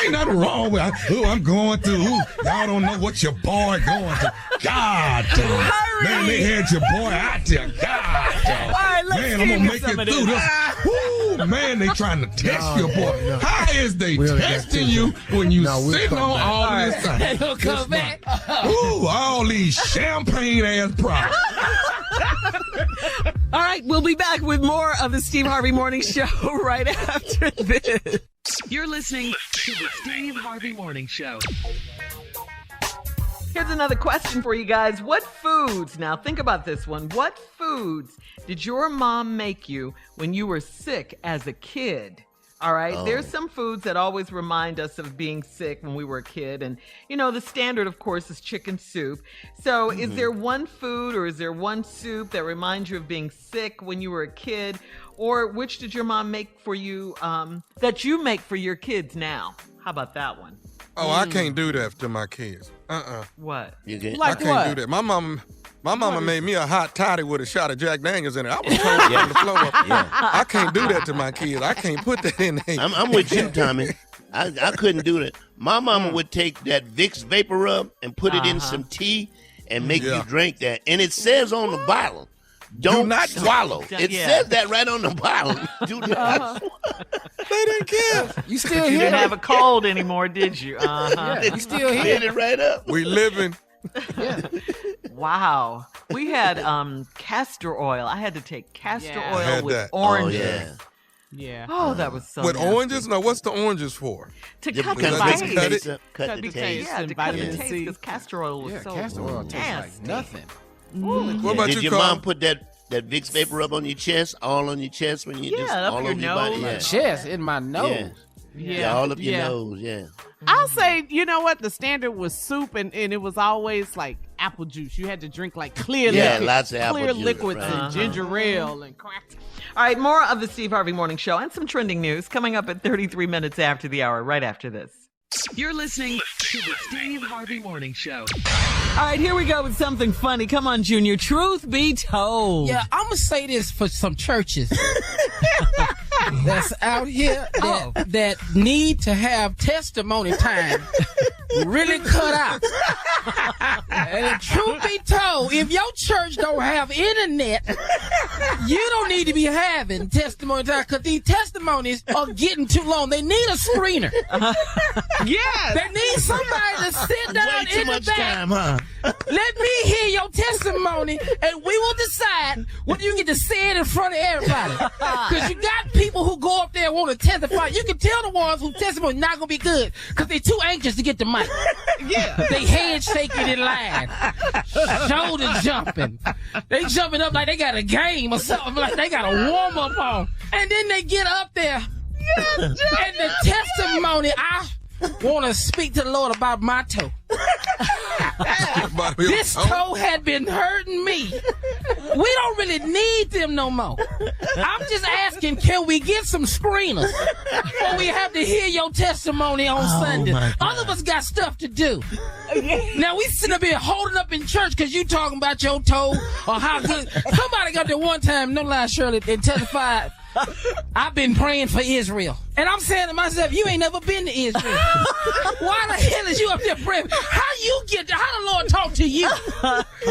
Ain't nothing wrong with I'm going through. Y'all don't know what your boy going through. God damn. Man, they had your boy out there. God damn. All right, let's man, I'm going to make it through this. Woo, man, they trying to test your boy. No. How is they testing you when you sitting on all this time? They gonna come back. Ooh, all these champagne-ass products. All right, we'll be back with more of the Steve Harvey Morning Show right after this. You're listening to the Steve Harvey Morning Show. Here's another question for you guys. What foods, now think about this one, what foods did your mom make you when you were sick as a kid? All right. There's some foods that always remind us of being sick when we were a kid. And, you know, the standard, of course, is chicken soup. So is there one food or is there one soup that reminds you of being sick when you were a kid? Or which did your mom make for you that you make for your kids now? How about that one? Oh, I can't do that to my kids. What? You get I can't do that. My mama made me a hot toddy with a shot of Jack Daniels in it. I was told on the floor. I can't do that to my kids. I can't put that in there. I'm with you, Tommy. I couldn't do that. My mama would take that Vicks Vapor Rub and put it in some tea and make you drink that. And it says on the bottle, do not swallow. It says that right on the bottle. Do not swallow. They didn't care. You still You here? didn't have a cold anymore, did you? You still Hit here? it right up. We living. Wow. We had castor oil. I had to take castor oil Had with that. oranges. Yeah. Oh, that was so With nasty. oranges? No, what's the oranges for? To Yeah, cut the because just taste. cut it? Cut the taste. Yeah, to cut the vitamin taste C. because castor oil was so castor oil tastes like nasty. nothing. What about Did you, your Carl? mom put that Vicks Vapor Rub on your chest, all on your chest when you just up all your over your body? nose. Yeah. Chest in my nose. Yeah, all up your nose, yeah. I'll say, you know what? The standard was soup, and it was always like apple juice. You had to drink like clear liquids, lots of apple clear juice, liquids right. and ginger ale and crack. All right, more of the Steve Harvey Morning Show and some trending news coming up at 33 minutes after the hour, right after this. You're listening to the Steve Harvey Morning Show. All right, here we go with something funny. Come on, Junior. Truth be told. Yeah, I'm gonna say this for some churches that's out here that need to have testimony time really cut out. And truth be told, if your church don't have internet, you don't need to be having testimony time because these testimonies are getting too long. They need a screener. Yes. They need somebody to sit down Way too in the much back. time, huh? Let me hear your testimony, and we will decide whether you get to say it in front of everybody. Because you got people who go up there and want to testify. You can tell the ones who testimony not going to be good because they're too anxious to get the mic. Yeah. They head shaking in line, shoulder jumping. They jumping up like they got a game or something, like they got a warm up on. And then they get up there, and the testimony, I want to speak to the Lord about my toe. This toe had been hurting me. We don't really need them no more. I'm just asking, can we get some screeners? Or we have to hear your testimony on Sunday. All of us got stuff to do. Now we sitting up here holding up in church because you talking about your toe or how good. Somebody got there one time, no lie, Shirley, and testified, I've been praying for Israel. And I'm saying to myself, you ain't never been to Israel. Why the hell is you up there praying? How you get there? How the Lord talk to you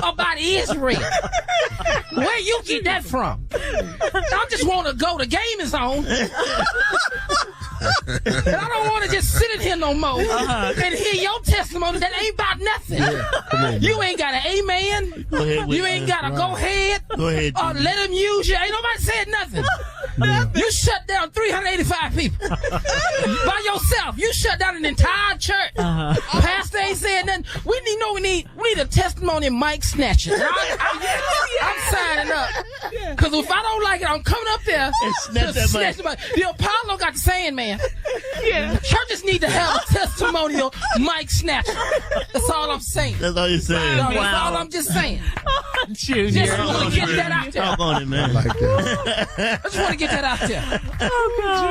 about Israel? Where you get that from? I just want to go. The game is on. And I don't want to just sit in here no more and hear your testimony that ain't about nothing. You ain't got an amen. Go ahead with You ain't got a go ahead. Go ahead. Or let him use you. Ain't nobody said nothing. You shut down 385 people by yourself. You shut down an entire church. Pastor ain't saying nothing. We need a testimony, Mike Snatchers. I'm signing up because if I don't like it, I'm coming up there And snatch that mic. the mic. The Apollo got the saying, man. Yeah, churches need to have a testimonial Mike Snatcher. That's all I'm saying. That's all you're saying. No, that's all I'm just saying. Junior. Just want to get that out there. Talk on it, man. I like that. I just want to get that out there.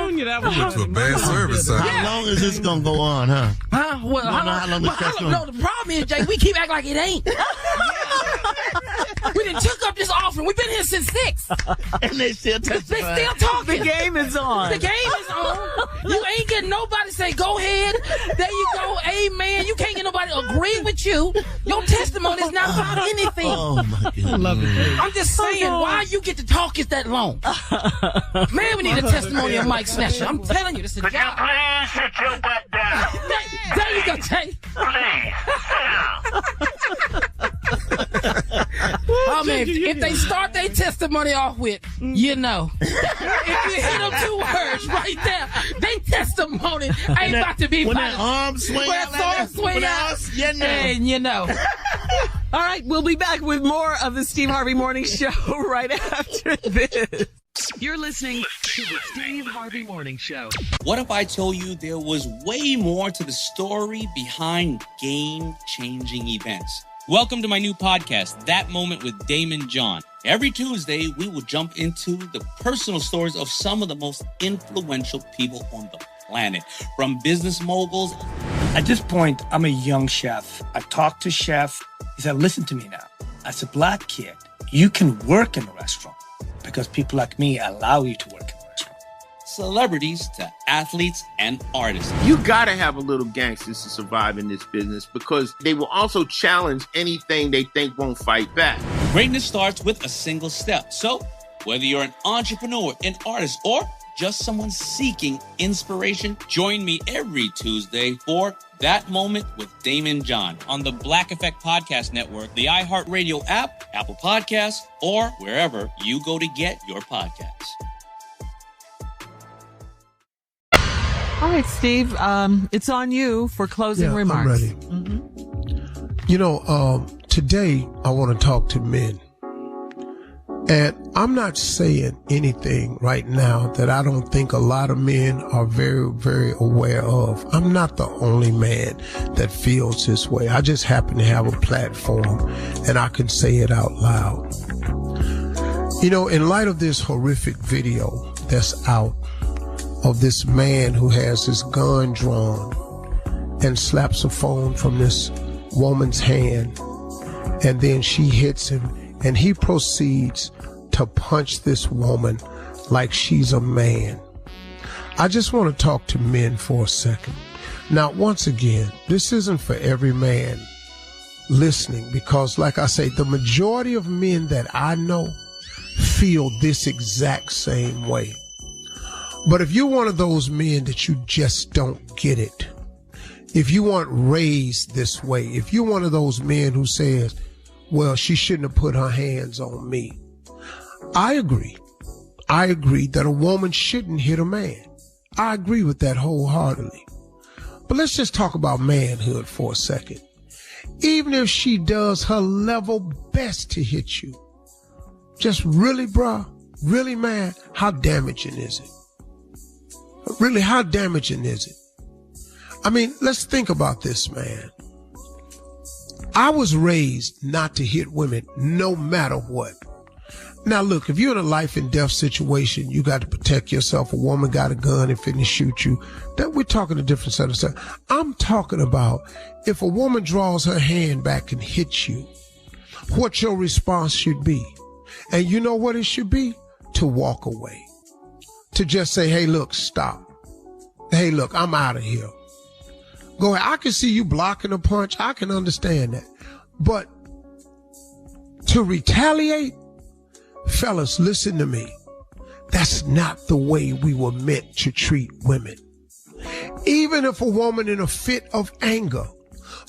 Junior, that was Went to a bad service. Huh? How long is this gonna go on, huh? Huh? Well, You don't know how long this testimony- no, the problem is, Jay, we keep acting like it ain't. We done took up this offering. We've been here since 6. And they still testifying. They still talking. The game is on. The game is on. You ain't getting nobody say, go ahead. There you go. Amen. You can't get nobody to agree with you. Your testimony is not about anything. Oh, my goodness. I love it. I'm just saying, why you get to talk is that long? Man, we need a testimony of Mike Snatcher. I'm telling you, this is a job. Please sit your butt down. There you go, Jay. Please. Oh, man, if they start their testimony off with, you know. If you hit them 2 words right there, they testimony ain't about to be when violent. that arm swing out, and you know. All right, we'll be back with more of the Steve Harvey Morning Show right after this. You're listening to the Steve Harvey Morning Show. What if I told you there was way more to the story behind game-changing events? Welcome to my new podcast, That Moment with Damon John. Every Tuesday, we will jump into the personal stories of some of the most influential people on the planet, from business moguls. At this point, I'm a young chef. I talked to chef. He said, listen to me now. As a black kid, you can work in a restaurant because people like me allow you to work in a restaurant. Celebrities to athletes and artists. You gotta have a little gangsters to survive in this business because they will also challenge anything they think won't fight back. Greatness starts with a single step. So, whether you're an entrepreneur, an artist, or just someone seeking inspiration, join me every Tuesday for That Moment with Damon John on the Black Effect Podcast Network, the iHeartRadio app, Apple Podcasts, or wherever you go to get your podcasts. All right, Steve, it's on you for closing remarks. I'm ready. Mm-hmm. You know, today I want to talk to men. And I'm not saying anything right now that I don't think a lot of men are very, very aware of. I'm not the only man that feels this way. I just happen to have a platform and I can say it out loud. You know, in light of this horrific video that's out of this man who has his gun drawn and slaps a phone from this woman's hand, and then she hits him, and he proceeds to punch this woman like she's a man. I just want to talk to men for a second. Now, once again, this isn't for every man listening, because like I say, the majority of men that I know feel this exact same way. But if you're one of those men that you just don't get it, if you weren't raised this way, if you're one of those men who says, well, she shouldn't have put her hands on me. I agree. I agree that a woman shouldn't hit a man. I agree with that wholeheartedly. But let's just talk about manhood for a second. Even if she does her level best to hit you, just really, bruh, really, man, how damaging is it? Really, how damaging is it? I mean, let's think about this, man. I was raised not to hit women no matter what. Now, look, if you're in a life and death situation, you got to protect yourself. A woman got a gun and finna shoot you. That we're talking a different set of stuff. I'm talking about if a woman draws her hand back and hits you, what your response should be. And you know what it should be? To walk away. To just say, hey, look, stop. Hey, look, I'm out of here. Go ahead. I can see you blocking a punch. I can understand that. But to retaliate, fellas, listen to me. That's not the way we were meant to treat women. Even if a woman in a fit of anger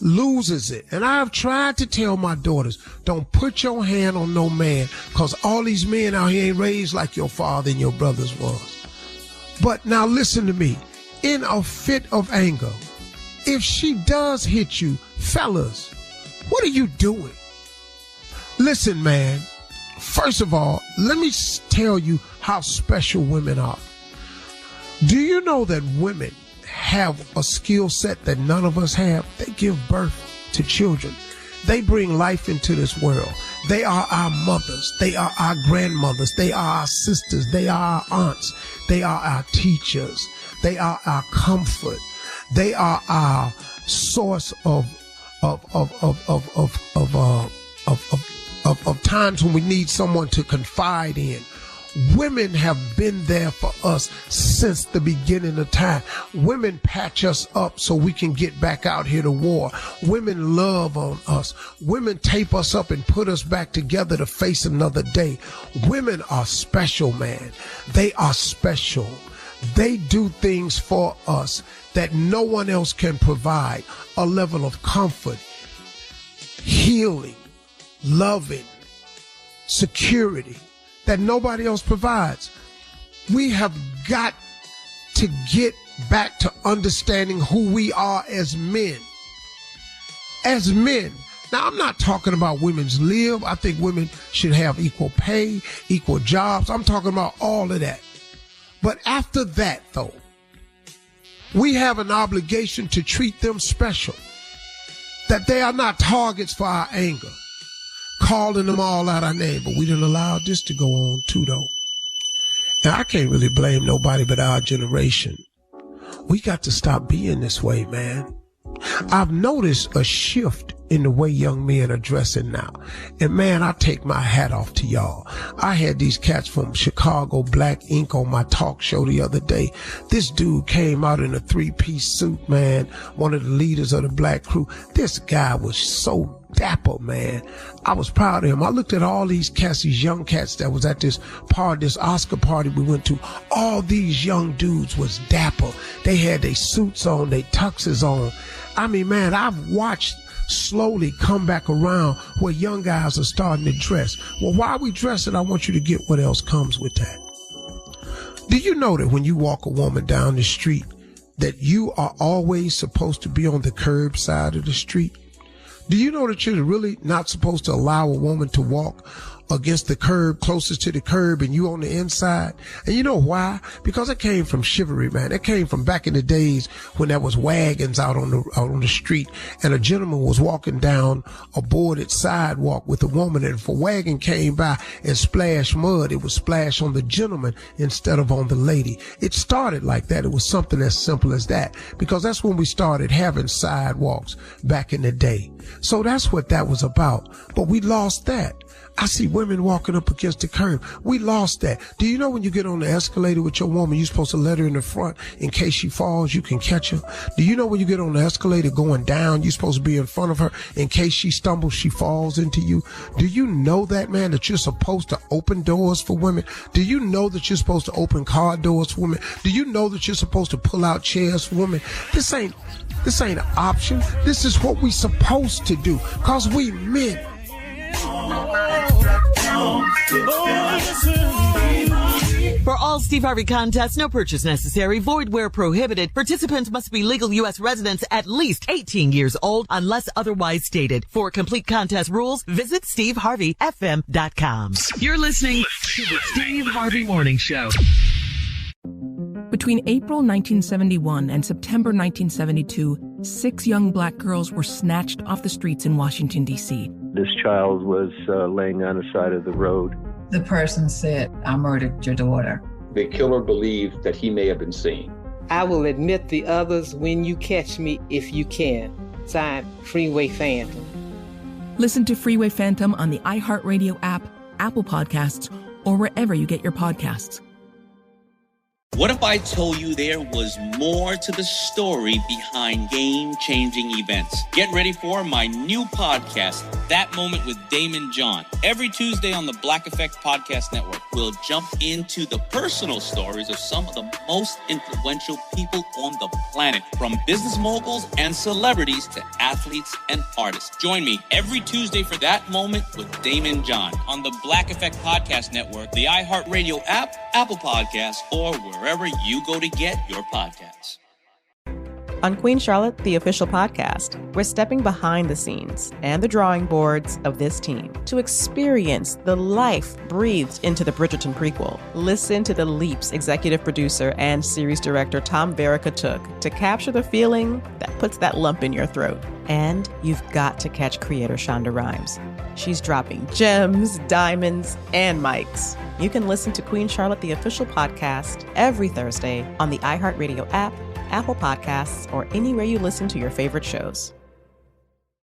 loses it, and I've tried to tell my daughters, don't put your hand on no man, because all these men out here ain't raised like your father and your brothers was. But now listen to me. In a fit of anger, if she does hit you, fellas, what are you doing? Listen, man. First of all, let me tell you how special women are. Do you know that women have a skill set that none of us have? They give birth to children. They bring life into this world. They are our mothers. They are our grandmothers. They are our sisters. They are our aunts. They are our teachers. They are our comfort. They are our source of of times when we need someone to confide in. Women have been there for us since the beginning of time. Women patch us up so we can get back out here to war. Women love on us. Women tape us up and put us back together to face another day. Women are special, man. They are special. They do things for us that no one else can provide. A level of comfort, healing, loving, security that nobody else provides. We have got to get back to understanding who we are as men. As men. Now, I'm not talking about women's live. I think women should have equal pay, equal jobs. I'm talking about all of that. But after that, though, we have an obligation to treat them special. That they are not targets for our anger. Calling them all out our name, but we didn't allow this to go on too, though. Now, I can't really blame nobody but our generation. We got to stop being this way, man. I've noticed a shift in the way young men are dressing now. And man, I take my hat off to y'all. I had these cats from Chicago Black Ink on my talk show the other day. This dude came out in a 3-piece suit, man, one of the leaders of the black crew. This guy was so dapper, man. I was proud of him. I looked at all these cats, these young cats that was at this party, this Oscar party we went to. All these young dudes was dapper. They had their suits on, their tuxes on. I mean, man, I've watched slowly come back around where young guys are starting to dress. Well, while we dress it, I want you to get what else comes with that. Do you know that when you walk a woman down the street, that you are always supposed to be on the curb side of the street? Do you know that you're really not supposed to allow a woman to walk against the curb, closest to the curb, and you on the inside? And you know why? Because it came from chivalry, man. It came from back in the days when there was wagons out on the street, and a gentleman was walking down a boarded sidewalk with a woman, and if a wagon came by and splashed mud, it would splash on the gentleman instead of on the lady. It started like that. It was something as simple as that, because that's when we started having sidewalks back in the day. So that's what that was about. But we lost that. I see women walking up against the curb. We lost that. Do you know when you get on the escalator with your woman, you're supposed to let her in the front in case she falls, you can catch her? Do you know when you get on the escalator going down, you're supposed to be in front of her in case she stumbles, she falls into you? Do you know that, man, that you're supposed to open doors for women? Do you know that you're supposed to open car doors for women? Do you know that you're supposed to pull out chairs for women? This ain't an option. This is what we supposed to do, cause we men. For all Steve Harvey contests, no purchase necessary, void where prohibited. Participants must be legal U.S. residents at least 18 years old unless otherwise stated. For complete contest rules, visit SteveHarveyFM.com. You're listening to the Steve Harvey Morning Show. Between April 1971 and September 1972, 6 young black girls were snatched off the streets in Washington, D.C. This child was laying on the side of the road. The person said, "I murdered your daughter." The killer believed that he may have been seen. I will admit the others when you catch me if you can. Signed, Freeway Phantom. Listen to Freeway Phantom on the iHeartRadio app, Apple Podcasts, or wherever you get your podcasts. What if I told you there was more to the story behind game-changing events? Get ready for my new podcast, That Moment with Damon John. Every Tuesday on the Black Effect Podcast Network, we'll jump into the personal stories of some of the most influential people on the planet, from business moguls and celebrities to athletes and artists. Join me every Tuesday for That Moment with Damon John on the Black Effect Podcast Network, the iHeartRadio app, Apple Podcasts, or wherever you go to get your podcasts. On Queen Charlotte, the official podcast, we're stepping behind the scenes and the drawing boards of this team to experience the life breathed into the Bridgerton prequel. Listen to the leaps executive producer and series director Tom Verica took to capture the feeling that puts that lump in your throat. And you've got to catch creator Shonda Rhimes. She's dropping gems, diamonds, and mics. You can listen to Queen Charlotte, the official podcast, every Thursday on the iHeartRadio app, Apple Podcasts, or anywhere you listen to your favorite shows.